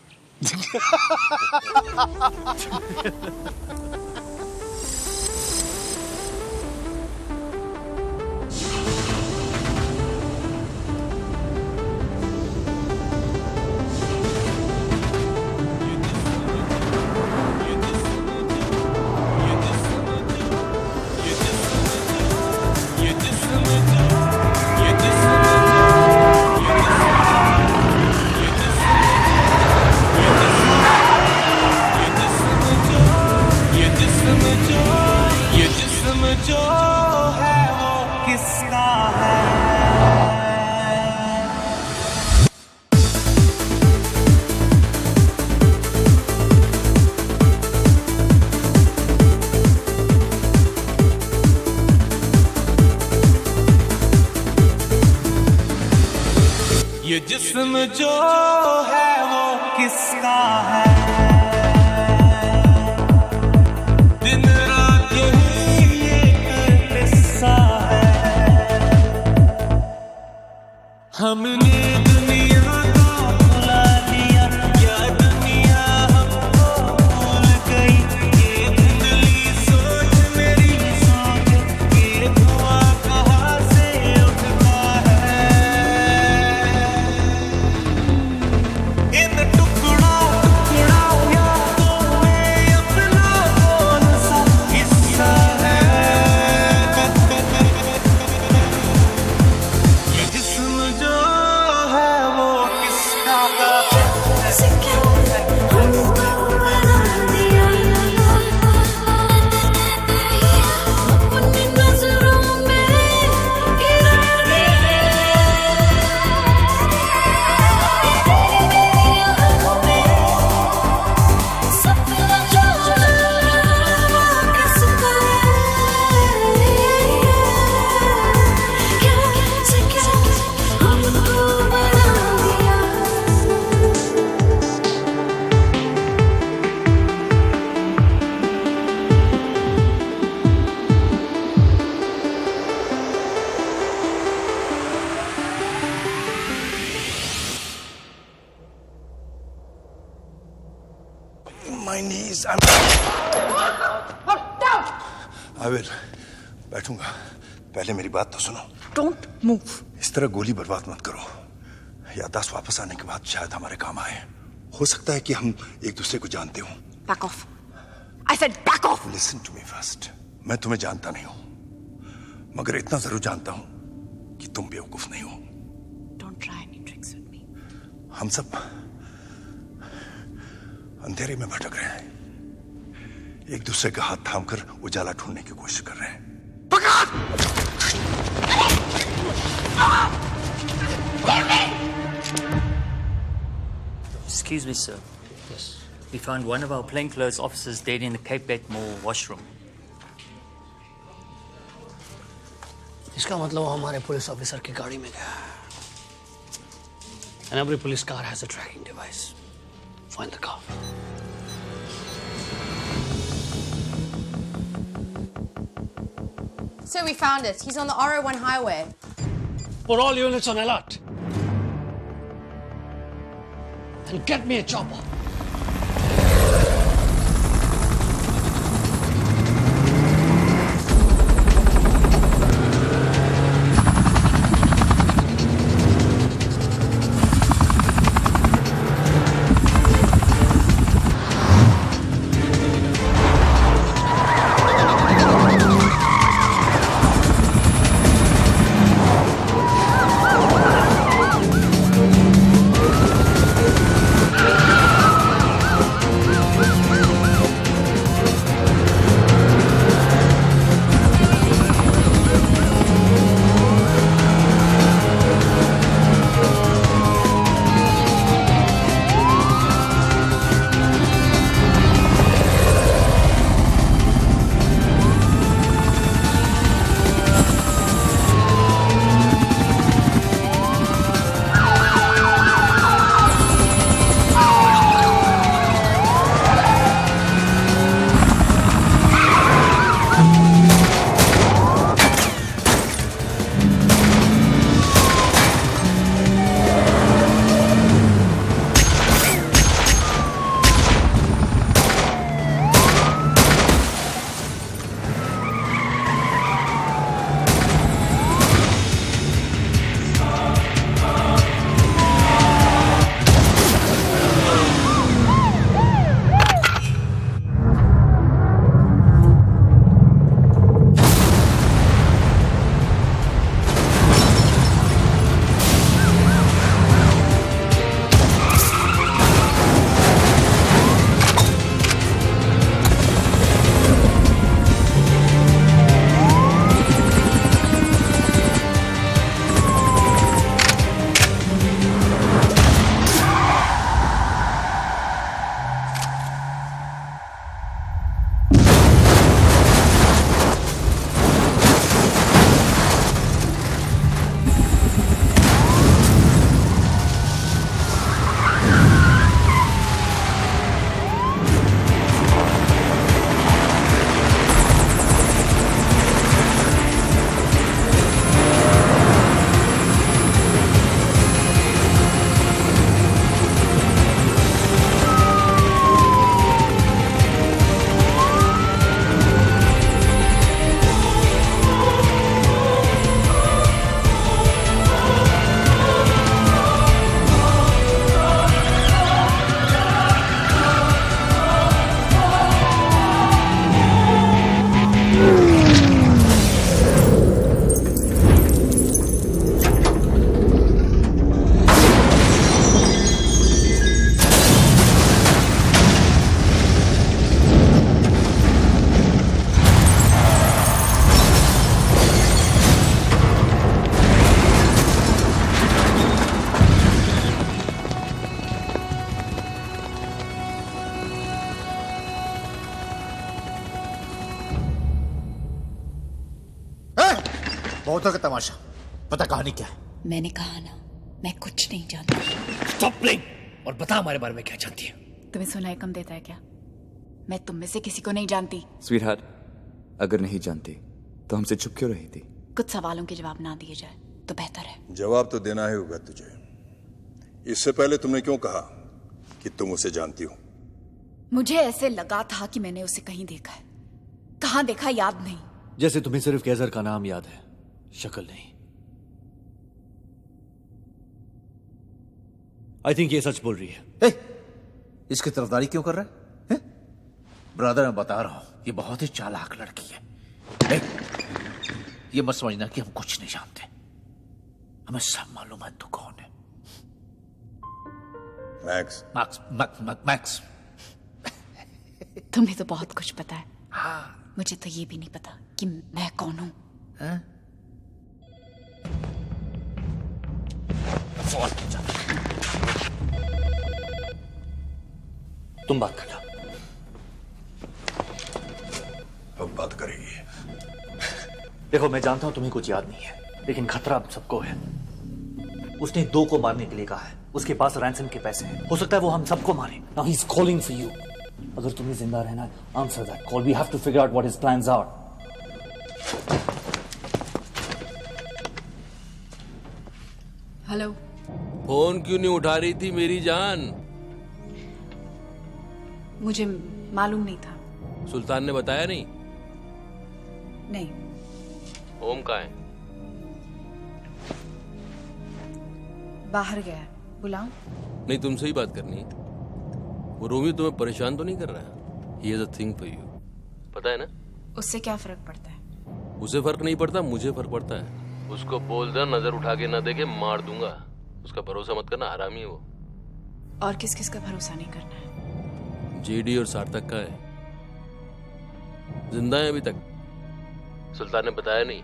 ये जिस्म जो है वो किसका है, दिन रात यही एक किस्सा है। हमने दुनिया को भुला दिया या दुनिया हमको भूल गई। ये धुंधली सोच मेरी सोच, ये धुआं कहाँ से उठता है। इन टुकड़ा टुकड़ा यादों में अपना कौन सा हिस्सा है। ये जिस्म जो है वो किसका अपनी नजरों में गिरा My knees. I will. बैठूंगा। पहले मेरी बात तो सुनो। Don't move. इस तरह गोली बर्बाद मत करो। याददाश्त वापस आने के बाद शायद हमारे काम आए। हो सकता है कि हम एक दूसरे को जानते हो। Back off. I said back off. Listen to me first. मैं तुम्हें जानता नहीं हूं, मगर इतना जरूर जानता हूं कि तुम बेवकूफ नहीं हो। Don't try any tricks with me. हम सब अंधेरे में भटक रहे हैं, एक दूसरे का हाथ थामकर उजाला ढूंढने की कोशिश कर रहे हैं। Excuse me, sir. Yes. We found one of our plainclothes officers dead in the Cape Gate Mall washroom. इसका मतलब वो हमारे पुलिस ऑफिसर की गाड़ी में गया। And every police car has a tracking device. Find the car. So we found it. He's on the R01 highway. Put all units on alert. And get me a chopper. बहुत का तमाशा। पता कहानी क्या है? मैंने कहा ना, मैं कुछ नहीं जानती। स्टॉप प्लेइंग और बता हमारे बारे में क्या जानती है। तुम्हें सुनाई कम देता है क्या? मैं तुम में से किसी को नहीं जानती। स्वीटहार्ट, अगर नहीं जानती तो हमसे चुप क्यों रही थी? कुछ सवालों के जवाब ना दिए जाए तो बेहतर है। जवाब तो देना ही होगा तुझे। इससे पहले तुमने क्यों कहा कि तुम उसे जानती हो? मुझे ऐसे लगा था कि मैंने उसे कहीं देखा है। कहाँ देखा याद नहीं। जैसे तुम्हें सिर्फ कैजर का नाम याद है, शक्ल नहीं। आई थिंक ये सच बोल रही है। इसकी तरफदारी क्यों कर रहा है? ब्रदर, मैं बता रहा हूं, ये बहुत ही चालाक लड़की है। ये मत समझना कि हम कुछ नहीं जानते। हमें सब मालूम है तू कौन है। मैक्स। मैक्स। तुम्हें तो बहुत कुछ पता है। हाँ। मुझे तो ये भी नहीं पता कि मैं कौन हूं। तुम बात करना। अब बात करेगी। देखो, मैं जानता हूं तुम्हें कुछ याद नहीं है, लेकिन खतरा अब सबको है। उसने 2 को मारने के लिए कहा है। उसके पास रैंसम के पैसे हैं। हो सकता है वो हम सबको मारे। Now he is calling for you. अगर तुम्हें जिंदा रहना है, answer that call. We have to figure out what his plans are. Hello. Phone क्यों नहीं उठा रही थी मेरी जान? मुझे मालूम नहीं था। सुल्तान ने बताया नहीं? नहीं। ओम कहाँ है? बाहर गया है। बुलाऊं? नहीं, तुमसे ही बात करनी है। वो रोमियो तुम्हें परेशान तो नहीं कर रहा? He has a thing for you, पता है ना? उससे क्या फर्क पड़ता है? उसे फर्क नहीं पड़ता, मुझे फर्क पड़ता है। उसको बोल दे नजर उठा के ना देखे मार दूंगा। उसका भरोसा मत करना, हरामी है वो। और किस किस का भरोसा नहीं करना है? जेडी और सार्थक का है। जिंदा है अभी तक। सुल्तान ने बताया नहीं।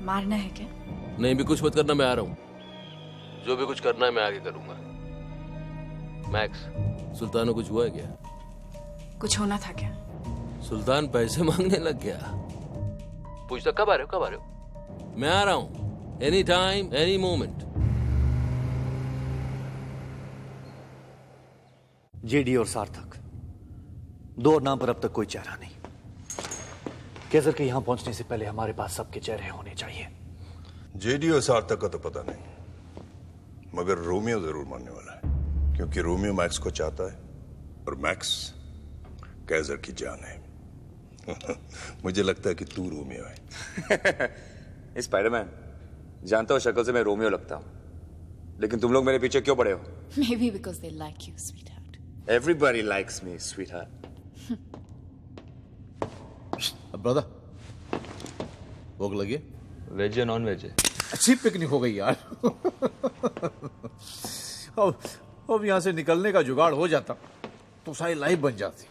मारना है क्या? नहीं भी कुछ मत करना, मैं आ रहा हूँ। जो भी कुछ करना है मैं आगे करूंगा। मैक्स, सुल्तान को कुछ हुआ है क्या? कुछ होना था क्या? सुल्तान पैसे मांगने लग गया। पूछता कब आ रहे हो, कब आ रहे हो? मैं आ रहा हूं, any time any moment. JD और सार्थक, 2 नाम पर अब तक कोई चेहरा नहीं। कैजर के यहां पहुंचने से पहले हमारे पास सबके चेहरे होने चाहिए। जेडी और सार्थक का तो पता नहीं, मगर रोमियो जरूर मानने वाला है, क्योंकि रोमियो मैक्स को चाहता है और मैक्स कैजर की जान है। मुझे लगता है कि तू रोमियो है। स्पाइडरमैन, जानता हो शक्ल से मैं रोमियो लगता हूँ, लेकिन तुम लोग मेरे पीछे क्यों पड़े हो? Maybe because they like you, sweetheart. Everybody likes me, sweetheart. Brother, भूख लगी? वेज या नॉन वेज है? अच्छी पिकनिक हो गई यार। अब यहां से निकलने का जुगाड़ हो जाता तो सारी लाइफ बन जाती।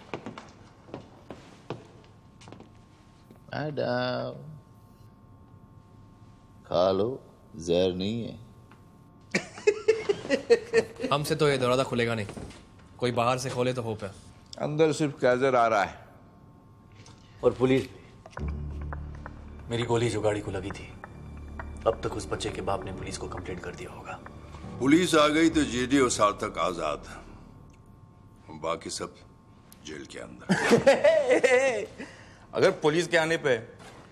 मैडम, खा लो, जहर नहीं है। हमसे तो ये दरवाजा खुलेगा नहीं। कोई बाहर से खोले तो होप है। अंदर सिर्फ कैजर आ रहा है। और पुलिस, मेरी गोली जो गाड़ी को लगी थी, अब तक उस बच्चे के बाप ने पुलिस को कंप्लेंट कर दिया होगा। पुलिस आ गई तो जेडी और सार्थक आजाद, बाकी सब जेल के अंदर। अगर पुलिस के आने पे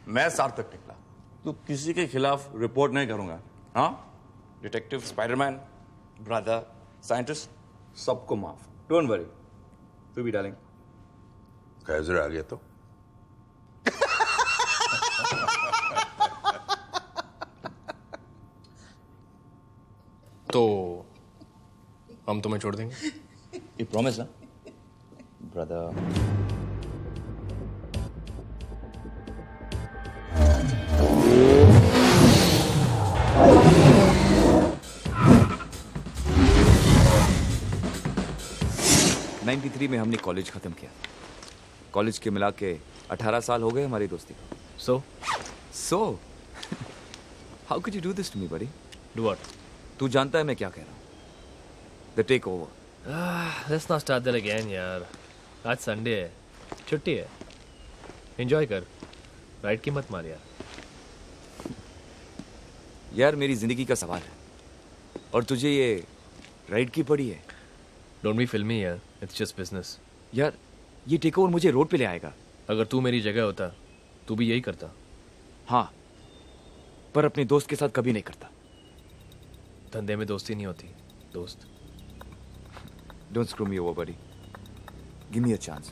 मैं सार्थक निकला तो किसी के खिलाफ रिपोर्ट नहीं करूंगा। हाँ, डिटेक्टिव, स्पाइडरमैन, ब्रदर, साइंटिस्ट, सबको माफ। डोंट वरी, तू भी डालेंगे। कैजर आ गया तो हम तुम्हें छोड़ देंगे। ये प्रॉमिस ना ब्रदर? '93 में हमने कॉलेज खत्म किया। कॉलेज के मिला के 18 साल हो गए हमारी दोस्ती को। So how could you do this to me, buddy? Do what? तू जानता है मैं क्या कह रहा हूँ? The takeover. Let's not start that again, यार। आज संडे है, छुट्टी है। एंजॉय कर, राइड की मत मार यार। यार मेरी जिंदगी का सवाल है और तुझे ये राइड की पड़ी है। डोंट बी फिल्मी यार, इट्स जस्ट बिजनेस। यार ये टेक ओवर मुझे रोड पे ले आएगा। अगर तू मेरी जगह होता तू भी यही करता। हाँ, पर अपने दोस्त के साथ कभी नहीं करता। धंधे में दोस्ती नहीं होती दोस्त। Don't screw me over buddy, give me a chance,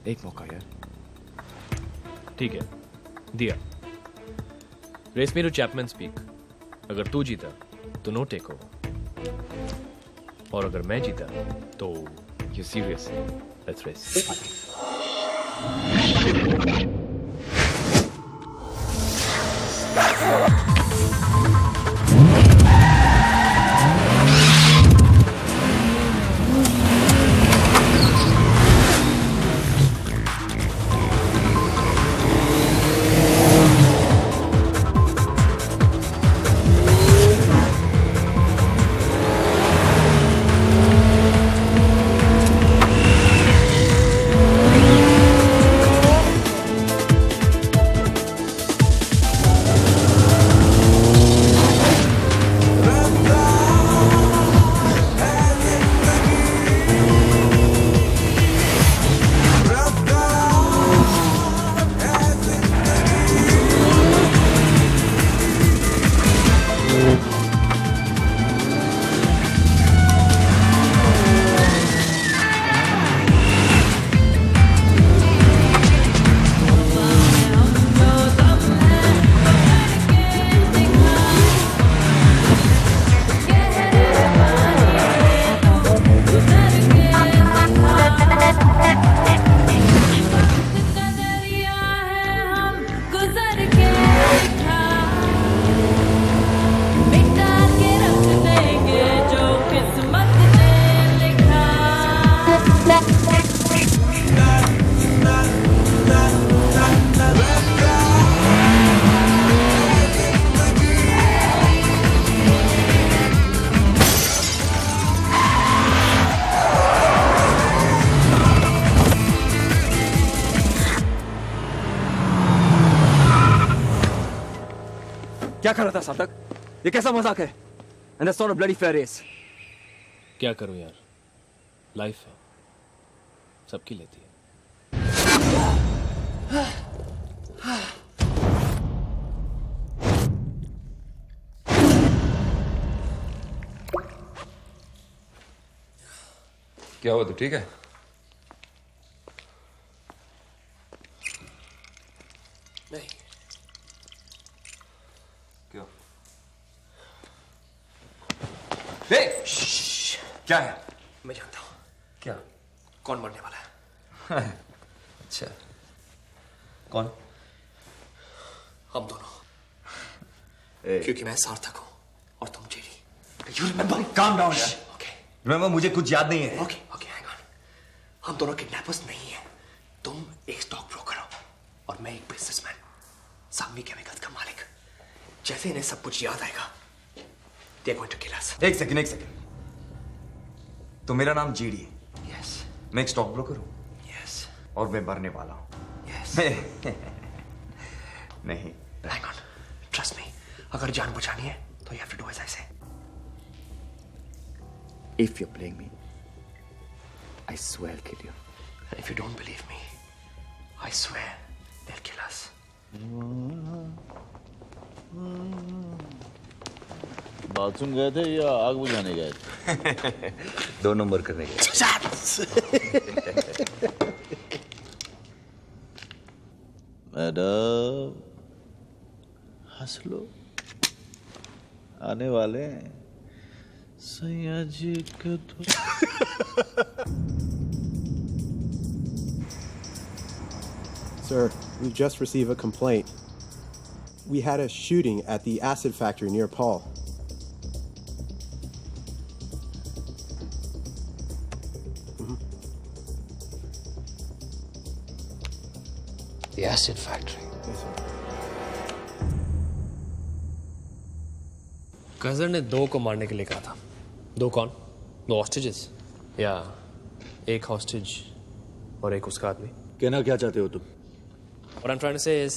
एक मौका यार। ठीक है, दिया। Race me to Chapman speak. अगर तू जीता तो नो टेक ओवर, और अगर मैं जीता तो यू सीरियस? Let's race. क्या कर रहा था सार्थक? ये कैसा मजाक है? And that's not a bloody fair race. क्या करूं यार, लाइफ है, सबकी लेती है। क्या हुआ, तू ठीक है? नहीं। क्यों? क्या है? मैं जानता हूं क्या? कौन मरने वाला है। अच्छा, कौन? हम दोनों। क्योंकि मैं सार्थक हूं और तुम Jerry. You remember? Calm down यार। Okay. Remember, मुझे कुछ याद नहीं है। Okay, hang on. हम दोनों किडनैपर्स नहीं हैं। तुम एक स्टॉक ब्रोकर हो और मैं एक बिजनेसमैन, सांवी केमिकल्स का मालिक। जैसे इन्हें सब कुछ याद आएगा, they are going to kill us. एक सेकंड। तो मेरा नाम जीडी है। Yes. मैं एक स्टॉक ब्रोकर हूँ। Yes. और मैं मरने वाला हूँ। Yes. नहीं। Hang on. Trust me. अगर जान बचानी है तो you have to do as I say. If you're playing me, I swear I'll kill you. And if you don't believe me, I swear they'll kill us. Bathroom गए थे या आग बुझाने गए थे? 2 नंबर करने गए। मैडम हंस लो, आने वाले हैं सैया जी के तो। Sir, we just received a complaint. We had a shooting at the acid factory near Paul. The acid factory. Yes, sir. गजर ने 2 को मारने के लिए कहा था। 2 कौन? 2 हॉस्टेजेस या एक हॉस्टेज और एक उसका आदमी? कहना क्या चाहते हो तुम? What I'm trying to say is,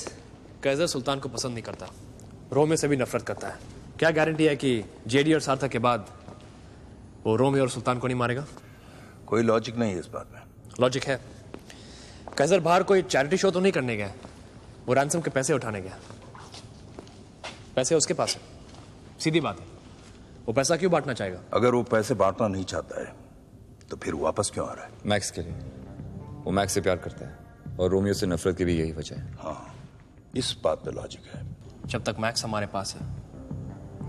कैसर सुल्तान को पसंद नहीं करता, रोमियो से भी नफरत करता है। क्या गारंटी है कि जेडी और सार्थक के बाद वो रोमियो और सुल्तान को नहीं मारेगा? कोई लॉजिक नहीं है इस बात में। लॉजिक है। कैसर बाहर कोई चैरिटी शो तो नहीं करने गया, वो रैंसम के पैसे उठाने गया। पैसे उसके पास है, सीधी बात है। वो पैसा क्यों बांटना चाहेगा? अगर वो पैसे बांटना नहीं चाहता है तो फिर वापस क्यों आ रहा है? मैक्स के लिए। वो मैक्स से प्यार करता है और रोमियो से नफरत की भी यही वजह है। हाँ, इस बात पे लॉजिक है। जब तक मैक्स हमारे पास है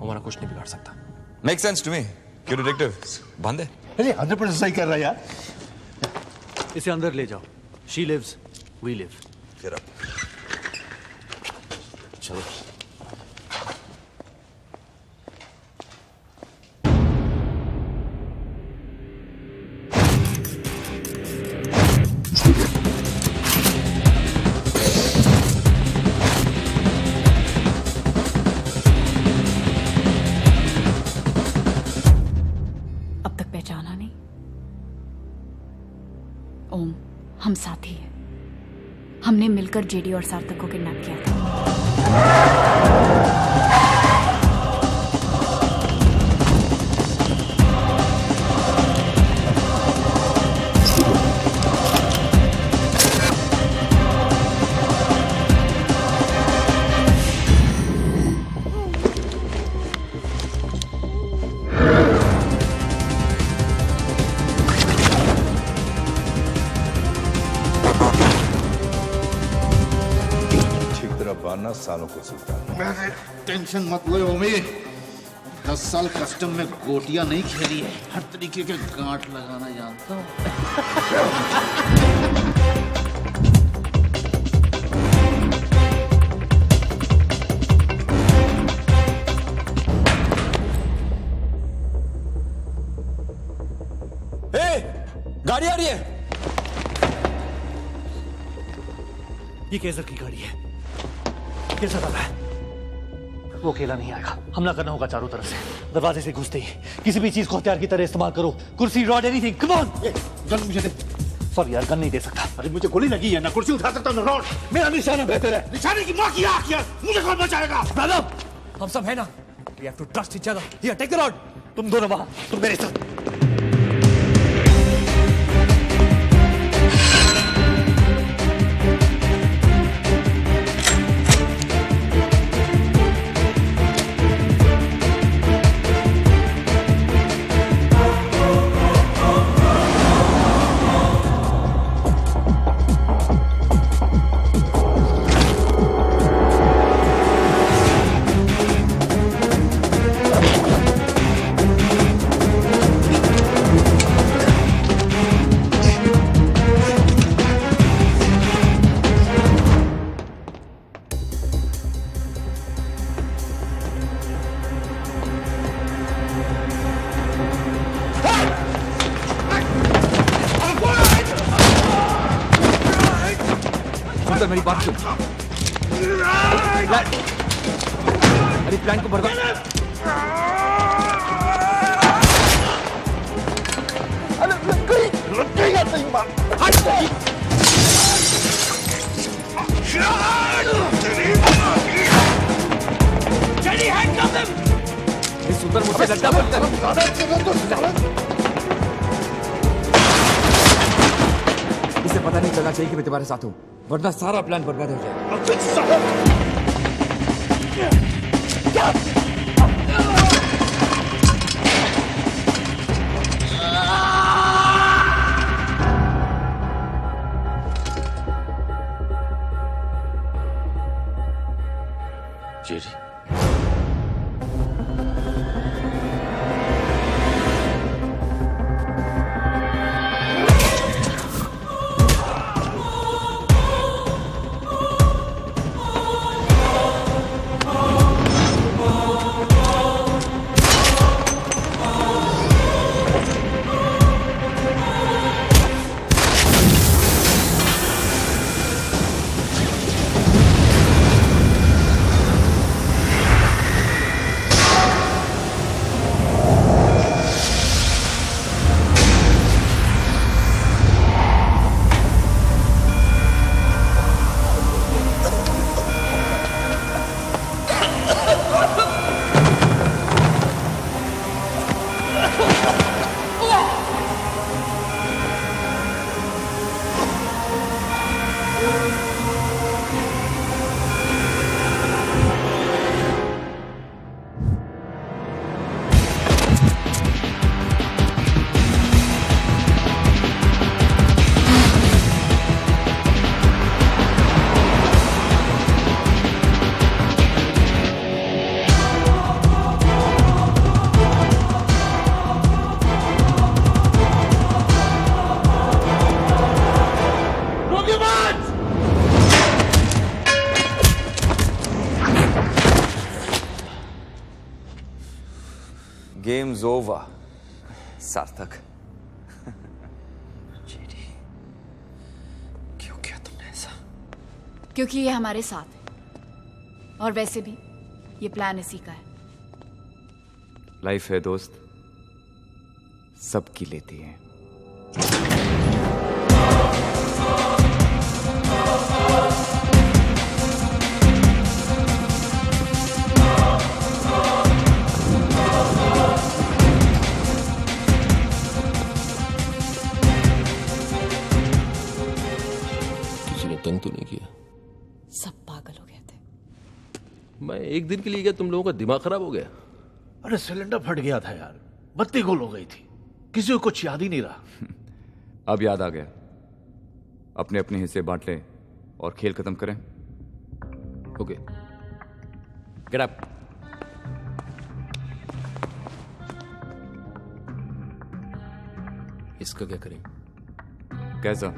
हमारा कुछ नहीं बिगाड़ सकता। Make sense to me. क्यों डिटेक्टिव बंद है? अरे 100% सही कर रहा है यार। इसे अंदर ले जाओ। She lives, we live. फिर अब चलो। अब तक पहचाना नहीं? ओम, हम साथी हैं। हमने मिलकर जेडी और सार्थक को किडनैप किया था। बारना सालों को सुल्तान। टेंशन मत लो ओमी, 10 साल कस्टम में गोटियां नहीं खेली है, हर तरीके के गांठ लगाना जानता हूँ। गाड़ी आ रही है। ये केसर की गाड़ी है। कैसा कर रहा है? वो अकेला नहीं आएगा, हमला करना होगा चारों तरफ से। दरवाजे से घुसते ही किसी भी चीज को हथियार की तरह इस्तेमाल करो। कुर्सी, rod, anything. Come on. Gun मुझे दे। सॉरी यार, गन नहीं दे सकता। अरे मुझे गोली लगी है, ना कुर्सी उठा सकता हूँ ना रॉड। मेरा निशाना बेहतर है। निशाने की माँ की आँख यार, मुझे कौन बचाएगा? ब्रदर, हम सब है ना। We have to trust each other. Here, take the rod. तुम दोनों वहां, तुम मेरे साथ। मेरी बात सुन। अरे प्लान को बर्बाद। सुंदर मुझसे लड़ता बनता इसे पता नहीं चलना चाहिए कि मैं तुम्हारे साथ हूँ, वरना सारा प्लान बर्बाद हो जाएगा। जेडी, गेम्स ओवर सार्थक। क्यों किया तुमने ऐसा? क्योंकि ये हमारे साथ है और वैसे भी ये प्लान इसी का है। लाइफ है दोस्त, सबकी लेती है। किसी ने तंग तो नहीं किया? सब पागल हो गए थे। मैं एक दिन के लिए गया, तुम लोगों का दिमाग खराब हो गया? अरे सिलेंडर फट गया था यार, बत्ती गुल हो गई थी, किसी को कुछ याद ही नहीं रहा। अब याद आ गया। अपने अपने हिस्से बांट लें और खेल खत्म करें। Okay, get up. इसका क्या करें? कैसा?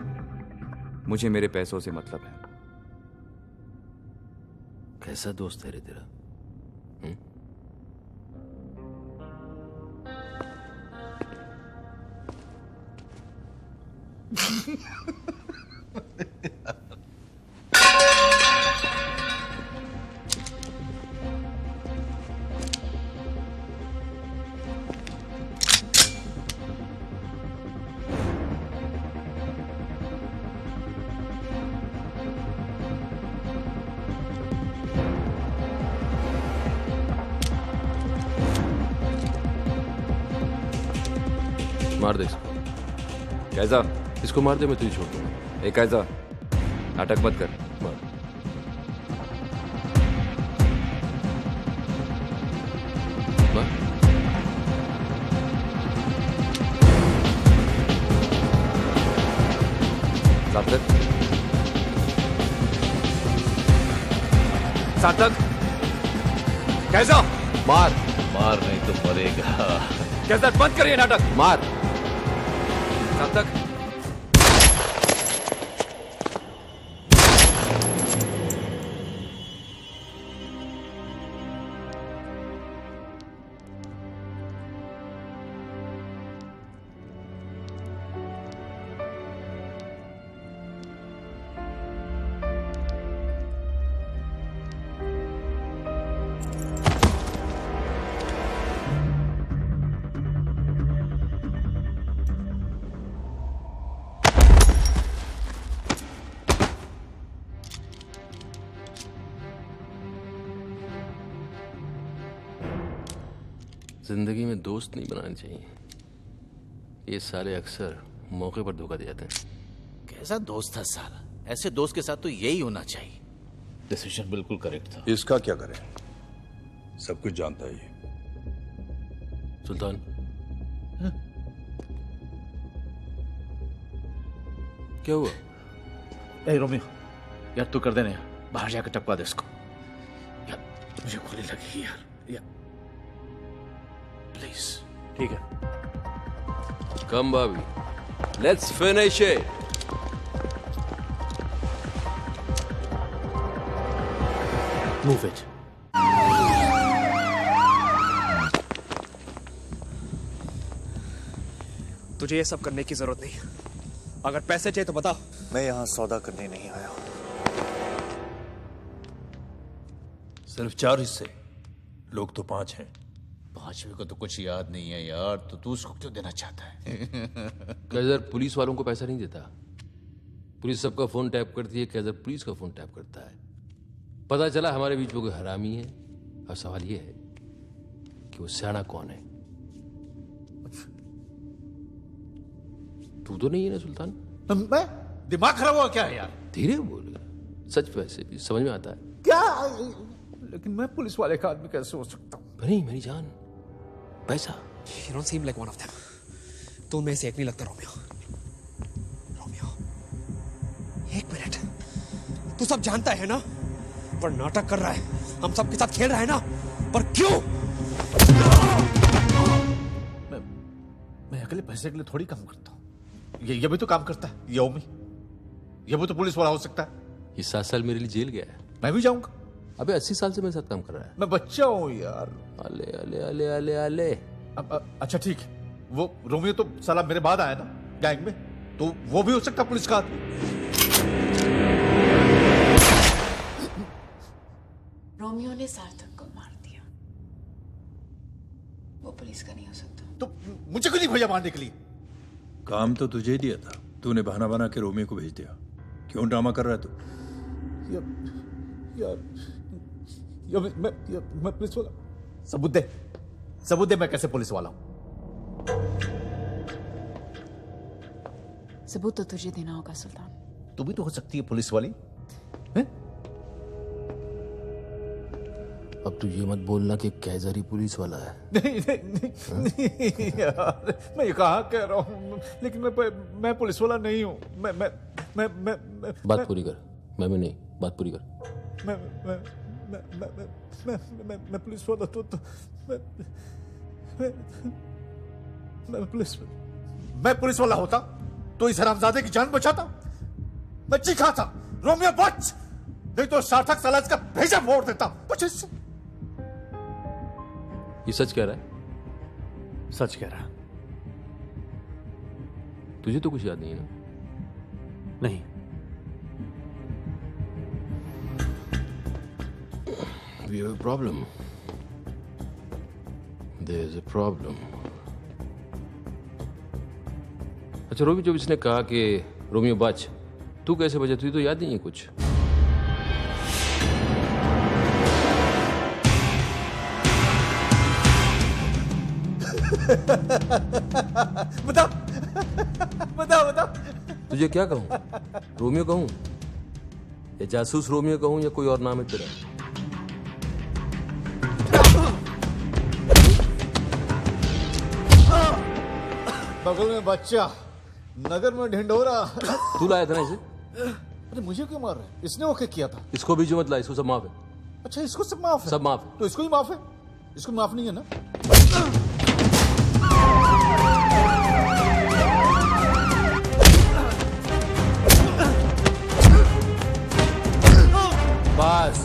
मुझे मेरे पैसों से मतलब है। कैसा दोस्त है रे तेरा? मार दे इसको। कैसा? इसको मार दे, मैं तुझे छोड़ दूंगा। एक ऐसा नाटक मत कर। मार। मार। सार्थक, सार्थक, कैसा? मार। मार नहीं तो मरेगा। कैसा? बंद करिए नाटक। मार। सार्थक, जिंदगी में दोस्त नहीं बनाने चाहिए। ये साले अक्सर मौके पर धोखा दे जाते हैं। कैसा दोस्त था साला, ऐसे दोस्त के साथ तो यही होना चाहिए। डिसीजन बिल्कुल करेक्ट था। इसका क्या करें, सब कुछ जानता है ये। सुल्तान, क्या हुआ? ए रोमियो, यार तू कर देना यार, बाहर जाकर टपका दे इसको यार, मुझे गोली लगी यार, प्लीज। ठीक है, come Bobby, let's finish it. Move it. तुझे ये सब करने की जरूरत नहीं। अगर पैसे चाहिए तो बता। मैं यहाँ सौदा करने नहीं आया हूँ। सिर्फ 4 हिस्से, लोग तो 5 हैं। 5वें को तो कुछ याद नहीं है यार, तो तू उसको क्यों देना चाहता है? कैजर पुलिस वालों को पैसा नहीं देता। पुलिस सबका फोन टैप करती है, कैजर पुलिस का फोन टैप करता है। पता चला हमारे बीच में कोई हरामी है। अब सवाल यह है कि वो सियाना कौन है। तू तो नहीं है ना सुल्तान? मैं दिमाग खराब हुआ क्या है यार? धीरे बोल, सच वैसे भी समझ में आता है क्या? लेकिन मैं पुलिस वाले का आदमी कैसे हो सकता हूँ? नहीं मेरी जान, पैसा। You don't seem like one of them. तू उनमें से एक नहीं लगता रोमियो। रोमियो, एक मिनट, तू सब जानता है ना? पर नाटक कर रहा है, हम सब के साथ खेल रहा है ना? पर क्यों? मैं अकेले पैसे के लिए थोड़ी काम करता हूँ। ये भी तो काम करता है, ये ओमी। ये भी तो पुलिस वाला हो सकता है। ये 7 साल मेरे लिए जेल गया है। मैं भी जाऊंगा। अबे 80 साल से मेरे साथ काम कर रहा है। मैं बच्चा हूँ यार। अले अले अले अले अले, अच्छा ठीक है, वो रोमियो तो साला मेरे बाद आया ना गैंग में, तो वो भी हो सकता पुलिस का आदमी। रोमियो ने सार्थक को मार दिया, वो पुलिस का नहीं हो सकता। तो मुझे क्यों नहीं भेजा मारने के लिए? काम तो तुझे ही दिया था, तूने बहाना बना के रोमियो को भेज दिया। क्यों ड्रामा कर रहा है तू? मैं पुलिस वाला। सबूत दे मैं कैसे पुलिस वाला हूं। सबूत तो तुझे देना होगा सुल्तान। तू भी तो हो सकती है पुलिस वाली। अब तू ये मत बोलना कि कैजर ही पुलिस वाला है। नहीं यार, मैं ये कहाँ कह रहा हूँ, लेकिन मैं पुलिस वाला नहीं हूँ। बात पूरी कर। मैं भी नहीं, बात पूरी कर। मैं पुलिस वाला तो मैं पुलिस वाला होता तो इस हरामजादे की जान बचाता। मैं चीखा था, रोमियो बच, नहीं तो सार्थक सालाज का भेजा मोड़ देता। ये सच कह रहा है? सच कह रहा है। तुझे तो कुछ याद नहीं है ना? नहीं। We have a problem. There's a problem. अच्छा रोमी, जब इसने कहा कि रोमियो बच, तू कैसे बचा? तुझे तो याद नहीं है कुछ? बता। तुझे क्या कहूं? रोमियो कहूं या जासूस रोमियो कहूं या कोई और नाम है तेरा? बगल में बच्चा, नगर में ढिंढोरा। तू लाया था ना इसे? अरे मुझे क्यों मार रहा है? इसने ओके किया था। इसको भी जो मत ला, इसको सब माफ है। अच्छा इसको सब माफ है? सब माफ है। तो इसको ही माफ है? इसको माफ नहीं है ना? बस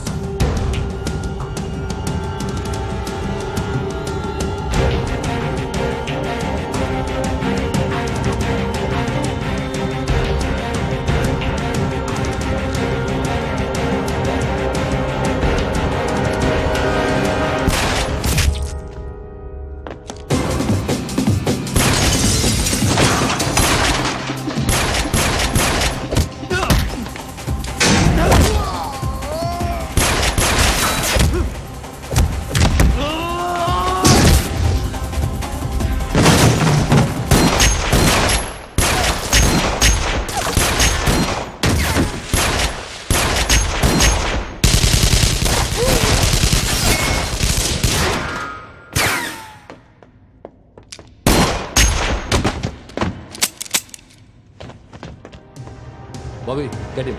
Bobby, get him.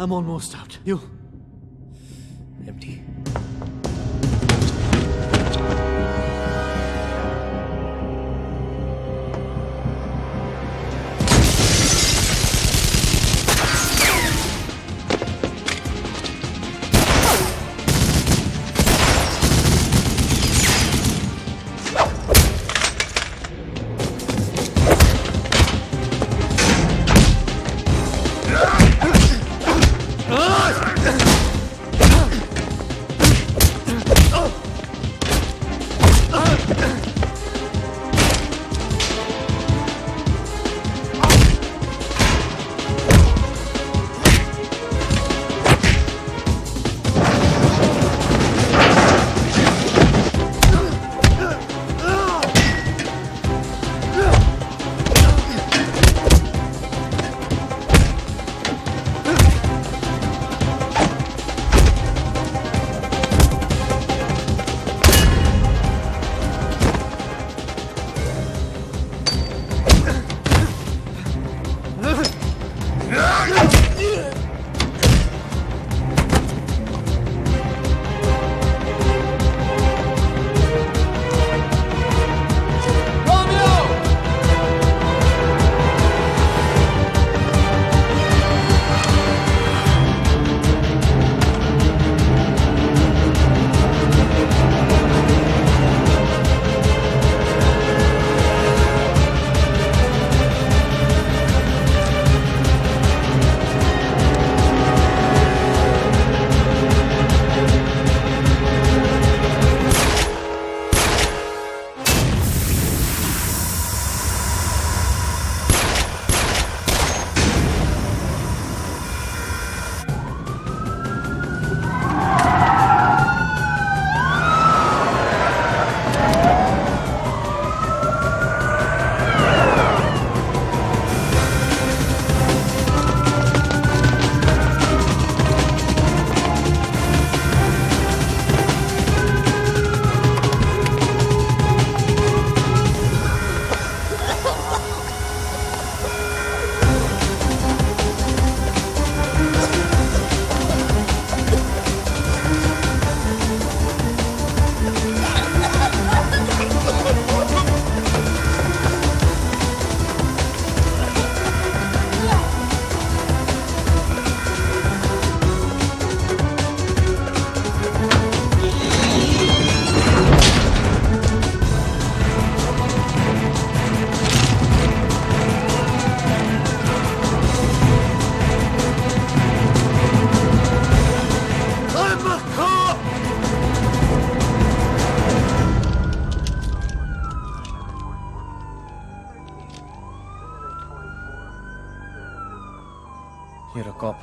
I'm almost out. You? Empty.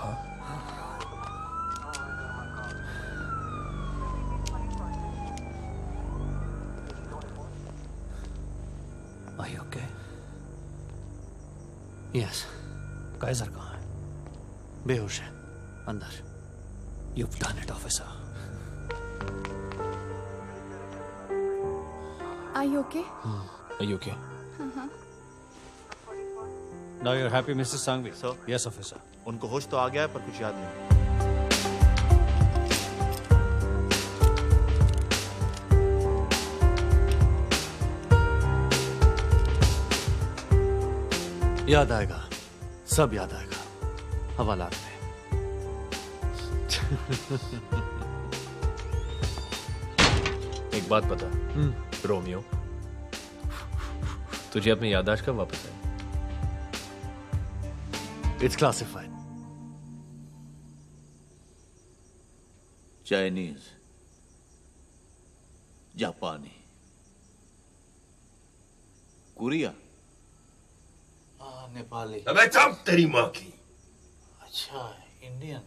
up, huh? Are you okay? Yes. Kaizer कहाँ है? बेहोश है अंदर. You've done it, officer. Are you okay? Are you okay? Uh-huh. Now you're happy, Mrs. Sanghvi? Sir? Yes, officer. उनको होश तो आ गया है पर कुछ याद नहीं. याद आएगा, सब याद आएगा हवालात में. एक बात बता रोमियो, तुझे अपनी याददाश्त कब वापस आई? It's classified. चाइनीज, जापानी, कोरिया, नेपाली. अबे चुप तेरी माँ की. अच्छा, इंडियन.